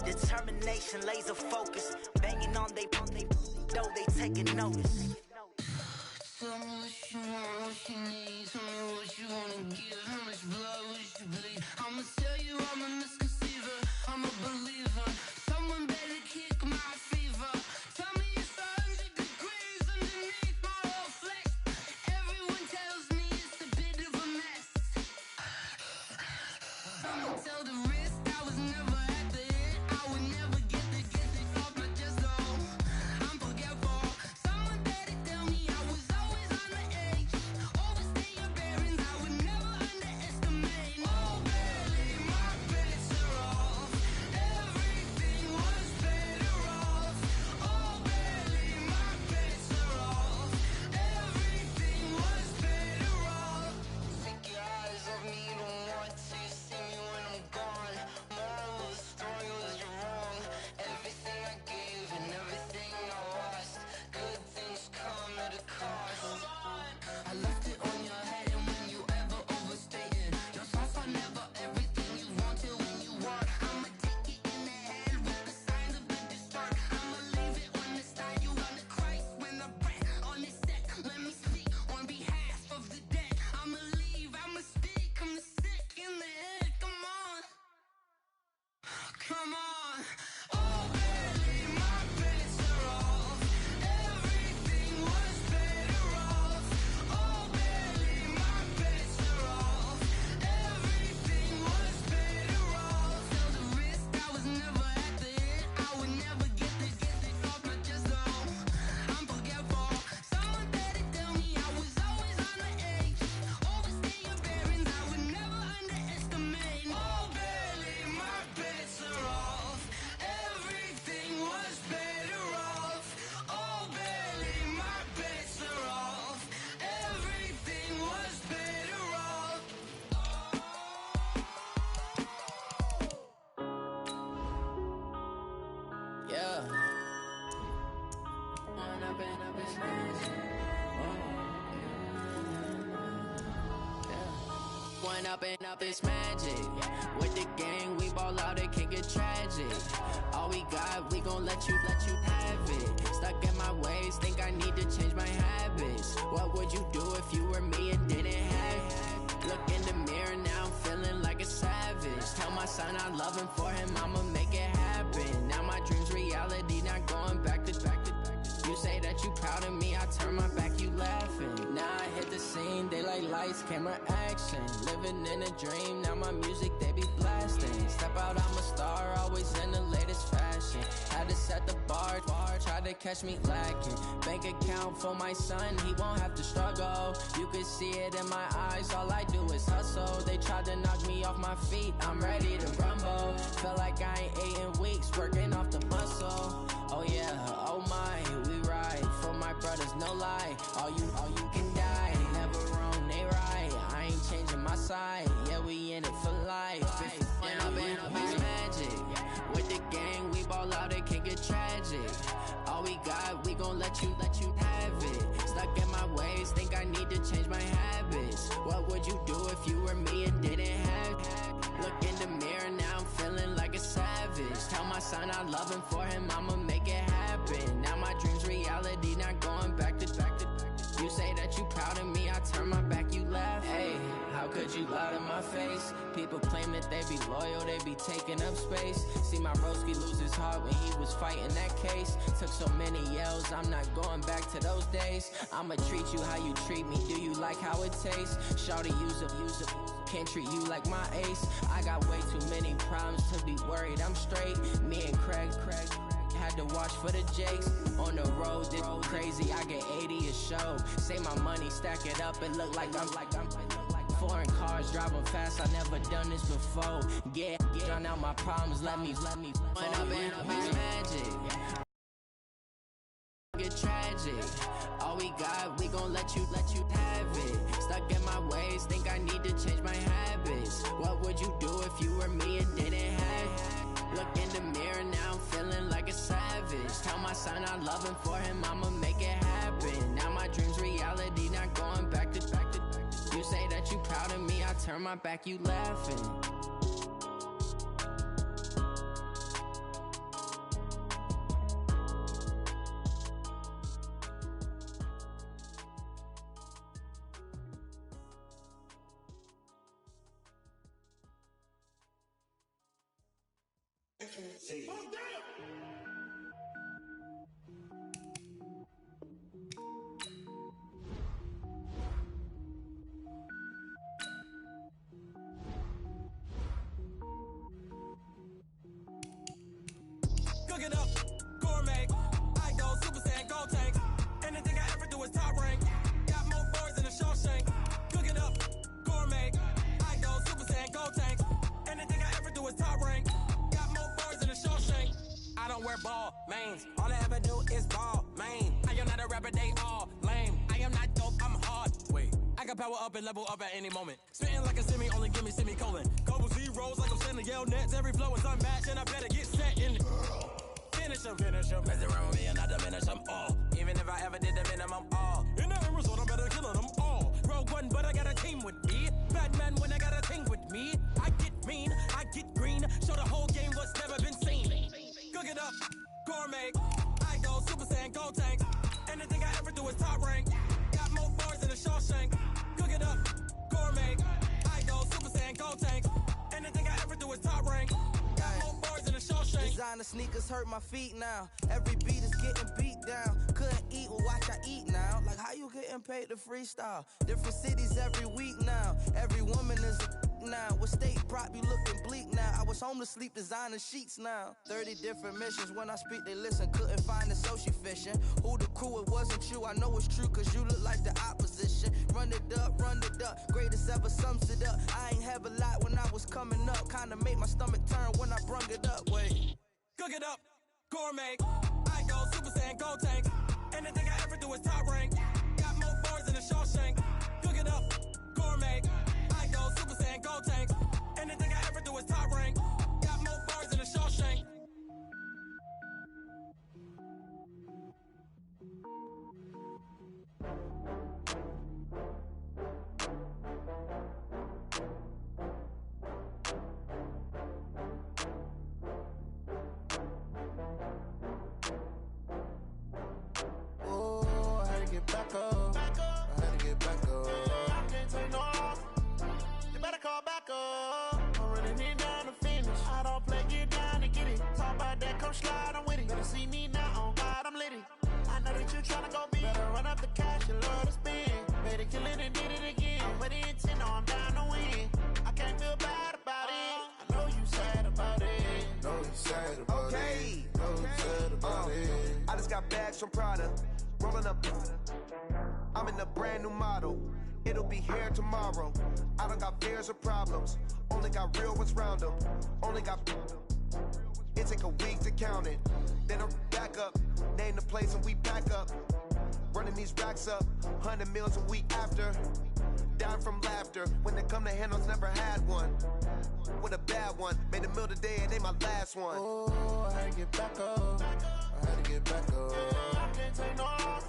S17: Determination, laser focus. Banging on they door, they taking notice.
S18: Tell me what you want, what you need. Tell me what you wanna give. How much blood would you bleed? I'ma tell you I'm a misconceiver. I'm a believer. Someone better kick my fever. Tell me it's 100 degrees underneath my whole flesh. Everyone tells me it's a bit of a mess. Someone tell the risk I was never at the end. I would never get the off my chest though. I'm forgetful. Someone better tell me I was always on the edge. Overstay your bearings, I would never understand. Come on. Oh, barely, my bets are off. Everything was better off. Oh, barely, my bets are off. Everything was better off. There was a risk, I was never at the end. I would never get this off my chest, though. I'm forgetful. Someone better tell me I was always on the edge. Overstay your bearings, I would never underestimate. Oh, barely, my bets are off. Everything was better off. Oh, barely, my bets are off. Everything was better off.
S15: Yeah. Went up and up his magic. Yeah. Went up and up his magic. With the gang, we ball out, it can get tragic. All we got, we gon' let you have it. Stuck in my ways, think I need to change my habits. What would you do if you were me and didn't have it? Look in the mirror, now I'm feeling like a savage. Tell my son I love him, for him I'ma make it happen. Now my dream's reality, not going back to. You say that you proud of me, I turn my back, you laughing. Now I hit the scene, daylight lights, camera action. Living in a dream, now my music, they be blasting. Step out, I'm a star, always in the latest fashion. Had to set the bar, try to catch me lacking. Bank account for my son, he won't have to struggle. You could see it in my eyes, all I do is hustle. They tried to knock me off my feet, I'm ready to rumble. Felt like I ain't ate in weeks, working off the muscle. Oh yeah, oh my, we ride for my brothers, no lie. All you can die, never wrong, they right. I ain't changing my side, yeah, we in it for life. When up and up is magic. With the gang, we ball out, it can get tragic. All we got, we gon' let you have it. Stuck in my ways, think I need to change my habits. What would you do if you were me and didn't have it? Look in the mirror, now I'm feeling like a savage. Tell my son I love him, for him I'ma make it happen. Now my dream's reality, not going back to. You say that you proud of me, I turn my back, you laugh. Hey, how could you lie to my face? People claim that they be loyal, they be taking up space. See my broski lose his heart when he was fighting that case. Took so many yells, I'm not going back to those days. I'ma treat you how you treat me, do you like how it tastes? Shawty, use up, can't treat you like my ace. I got way too many problems to be worried, I'm straight. Me and Craig had to watch for the Jakes. On the road, this crazy, I get 80 a show. Say my money, stack it up, it look like I'm foreign cars, driving fast, I never done this before. Yeah, drown out my problems, let me When up and up is magic. Get tragic. All we got, we gon' let you have it. Stuck in my ways, think I need to change my habits. What would you do if you were me and didn't have it? Look in the mirror, now I'm feeling like a savage. Tell my son I love him, for him I'ma make it happen. Now my dream's reality, not going back to. You say that you proud of me, I turn my back, you laughing.
S19: Cook it up, gourmet. I go Super Saiyan, gold tank. Anything I ever do is top rank. Got more boys than a Shawshank. Cook it up, gourmet. I go Super Saiyan, gold tank. Anything I ever do is top rank. Got more boys than a Shawshank. I don't wear ball mains. All I ever do is ball main. I am not a rapper, they all lame. I am not dope, I'm hard. Wait, I can power up and level up at any moment. Spitting like a semi, only give me semicolon. Couple zeros like I'm sending yell nets. Every flow is unmatched, and I better get set in. Finish him. Mess around with me and I diminish them all. Even if I ever did the minimum all. In the end result, I'm better killing them all. Rogue one, but I got a team with me. Batman when I got a team with me. I get mean, I get green. Show the whole game what's never been seen. Cook it up, gourmet. I go Super Saiyan, gold tank. Anything I ever do is top rank. Got more bars than a Shawshank. Cook it up, gourmet. I go Super Saiyan, gold tank. Anything I ever do is top rank. Got more bars than a
S16: Designer sneakers hurt my feet now. Every beat is getting beat down. Couldn't eat, well watch I eat now. Like how you getting paid to freestyle? Different cities every week now. Every woman is a now. With state prop, you looking bleak now. I was home to sleep designing sheets now. 30 different missions. When I speak, they listen. Couldn't find it, so she fishing. Who the crew? It wasn't you. I know it's true, cause you look like the opposition. Run it up, greatest ever sums it up. I ain't have a lot when I was coming up. Kinda made my stomach turn when I brung it up. Wait.
S19: Cook it up, gourmet. I go Super Saiyan, go tank. Anything I ever do is top rank. Got more bars than a Shawshank. Cook it up, gourmet. I go Super Saiyan, go tank. Anything I ever do is top rank. Got more bars than a Shawshank.
S13: Back up. I had to get back up. I can't take no off. You better call back up. I'm running it down to finish. I don't play, get down to get it. Talk about that, come slide, I'm with it. Better see me now, on God, I'm litty. I know that you tryna go big. Better run up the cash, you love to spend. Better kill it and did it again. I'm with the intent, no, I'm down to win. I can't feel bad about it. I know you sad about it.
S20: Know you sad about it. Know you sad about it. I just got bags from Prada. Rolling up, I'm in a brand new model. It'll be here tomorrow. I don't got fears or problems. Only got real ones round them. Only got. It take a week to count it. Then I back up, name the place and we pack up. Running these racks up, 100 meals a week after. Down from laughter. When they come to handles, never had one. With a bad one, made a meal today and they my last one.
S13: Oh, I had to get back up. I had to get back up. I can't take no off.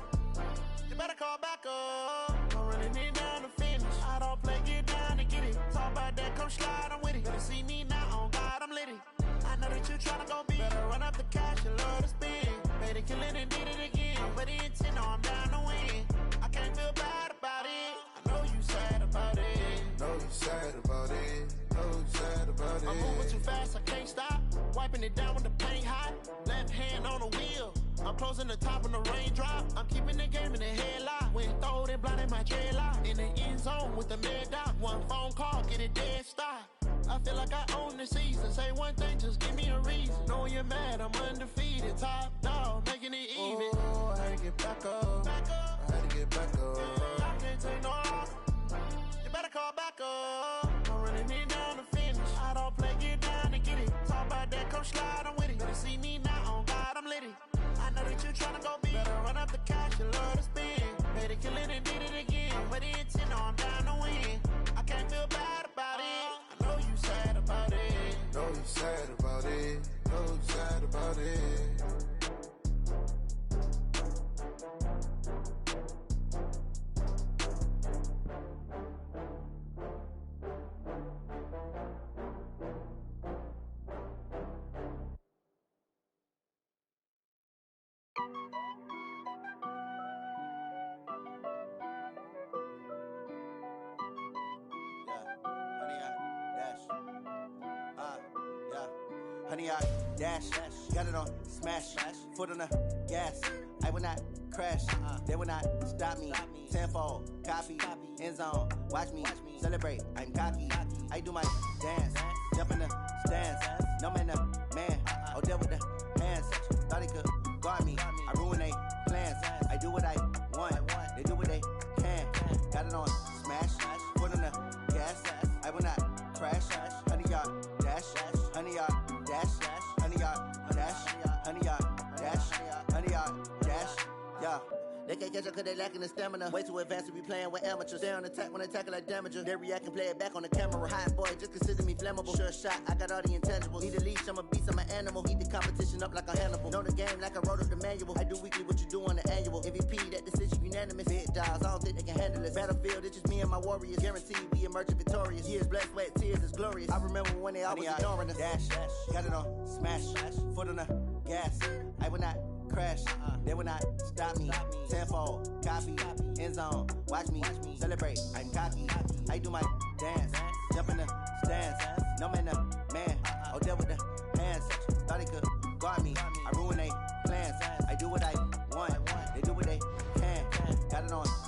S13: You better call back up. I'm running it down to finish. I don't play, get down to get it. Talk about that, come slide, I'm with it. Better see me now, on God, I'm litty. I know that you tryna go big. Better run up the cash, you love to spend. Better kill it and did it again. I'm with the intent, no, I'm down to win. I can't feel bad about it. I know you sad about it.
S20: Know you sad about it. Know you sad about it.
S13: I'm moving too fast, I can't stop. Wiping it down when the paint hot. Left hand on the wheel. I'm closing the top when the raindrop. I'm keeping the game in the headlock. When throwed and blinded my dreadlock. In the end zone with the mad dot. One phone call, get it dead stop. I feel like I own the season. Say one thing, just give me a reason. Knowing you're mad, I'm undefeated. Top dog, making it even. Oh, I had to get back up. I had to get back up. I can't take no off. You better call back up. I'm running it down to finish. I don't play, get down to get it. Talk about that, come slide, I'm with it. Better see me now, on God, I'm litty. I know that you tryna go big. Better run up the cash, you love to spend. Better kill it and did it again. I'm with the intent, no, I'm down to win. I can't feel bad about it. I know you sad about it.
S20: Know you sad about it. Know you sad about it.
S13: Honey, I dash, got it on smash, foot on the gas. I will not crash, they will not stop me. Tenfold, copy, end zone, watch me celebrate. I'm cocky, I do my dance, jump in the stands. No man, the man, oh, deal with the hands. Thought he could guard me, I ruin they plans. I do what I want, they do what they can. Got it on smash, foot on the gas. I will not crash, honey, y'all dash, honey, y'all dash, honey, y'all dash, honey, y'all dash, honey, y'all dash, yeah. They can't catch up cause they lacking the stamina. Way too advanced to be playing with amateurs. Stay on attack when they tackle like damager. They react and play it back on the camera. Hot boy, just consider me flammable. Sure shot, I got all the intangibles. Need a leash, I'm a beast, I'm an animal. Heat the competition up like a Hannibal. Know the game like I wrote up the manual. I do weekly what you do on the annual. MVP, that decision unanimous. Big dogs, I don't think they can handle it. Battlefield, it's just me and my warriors. Guaranteed we emerge victorious. Years, blood, sweat, tears, it's glorious. I remember when they always ignoring us. Dash, got it on smash, foot on the gas. I will not crash, they will not stop me. Tenfold, copy, end zone, watch me celebrate. I'm cocky, I do my dance, jump in the stands. No man, the man, oh, deal with the hands. Thought he could
S21: riding on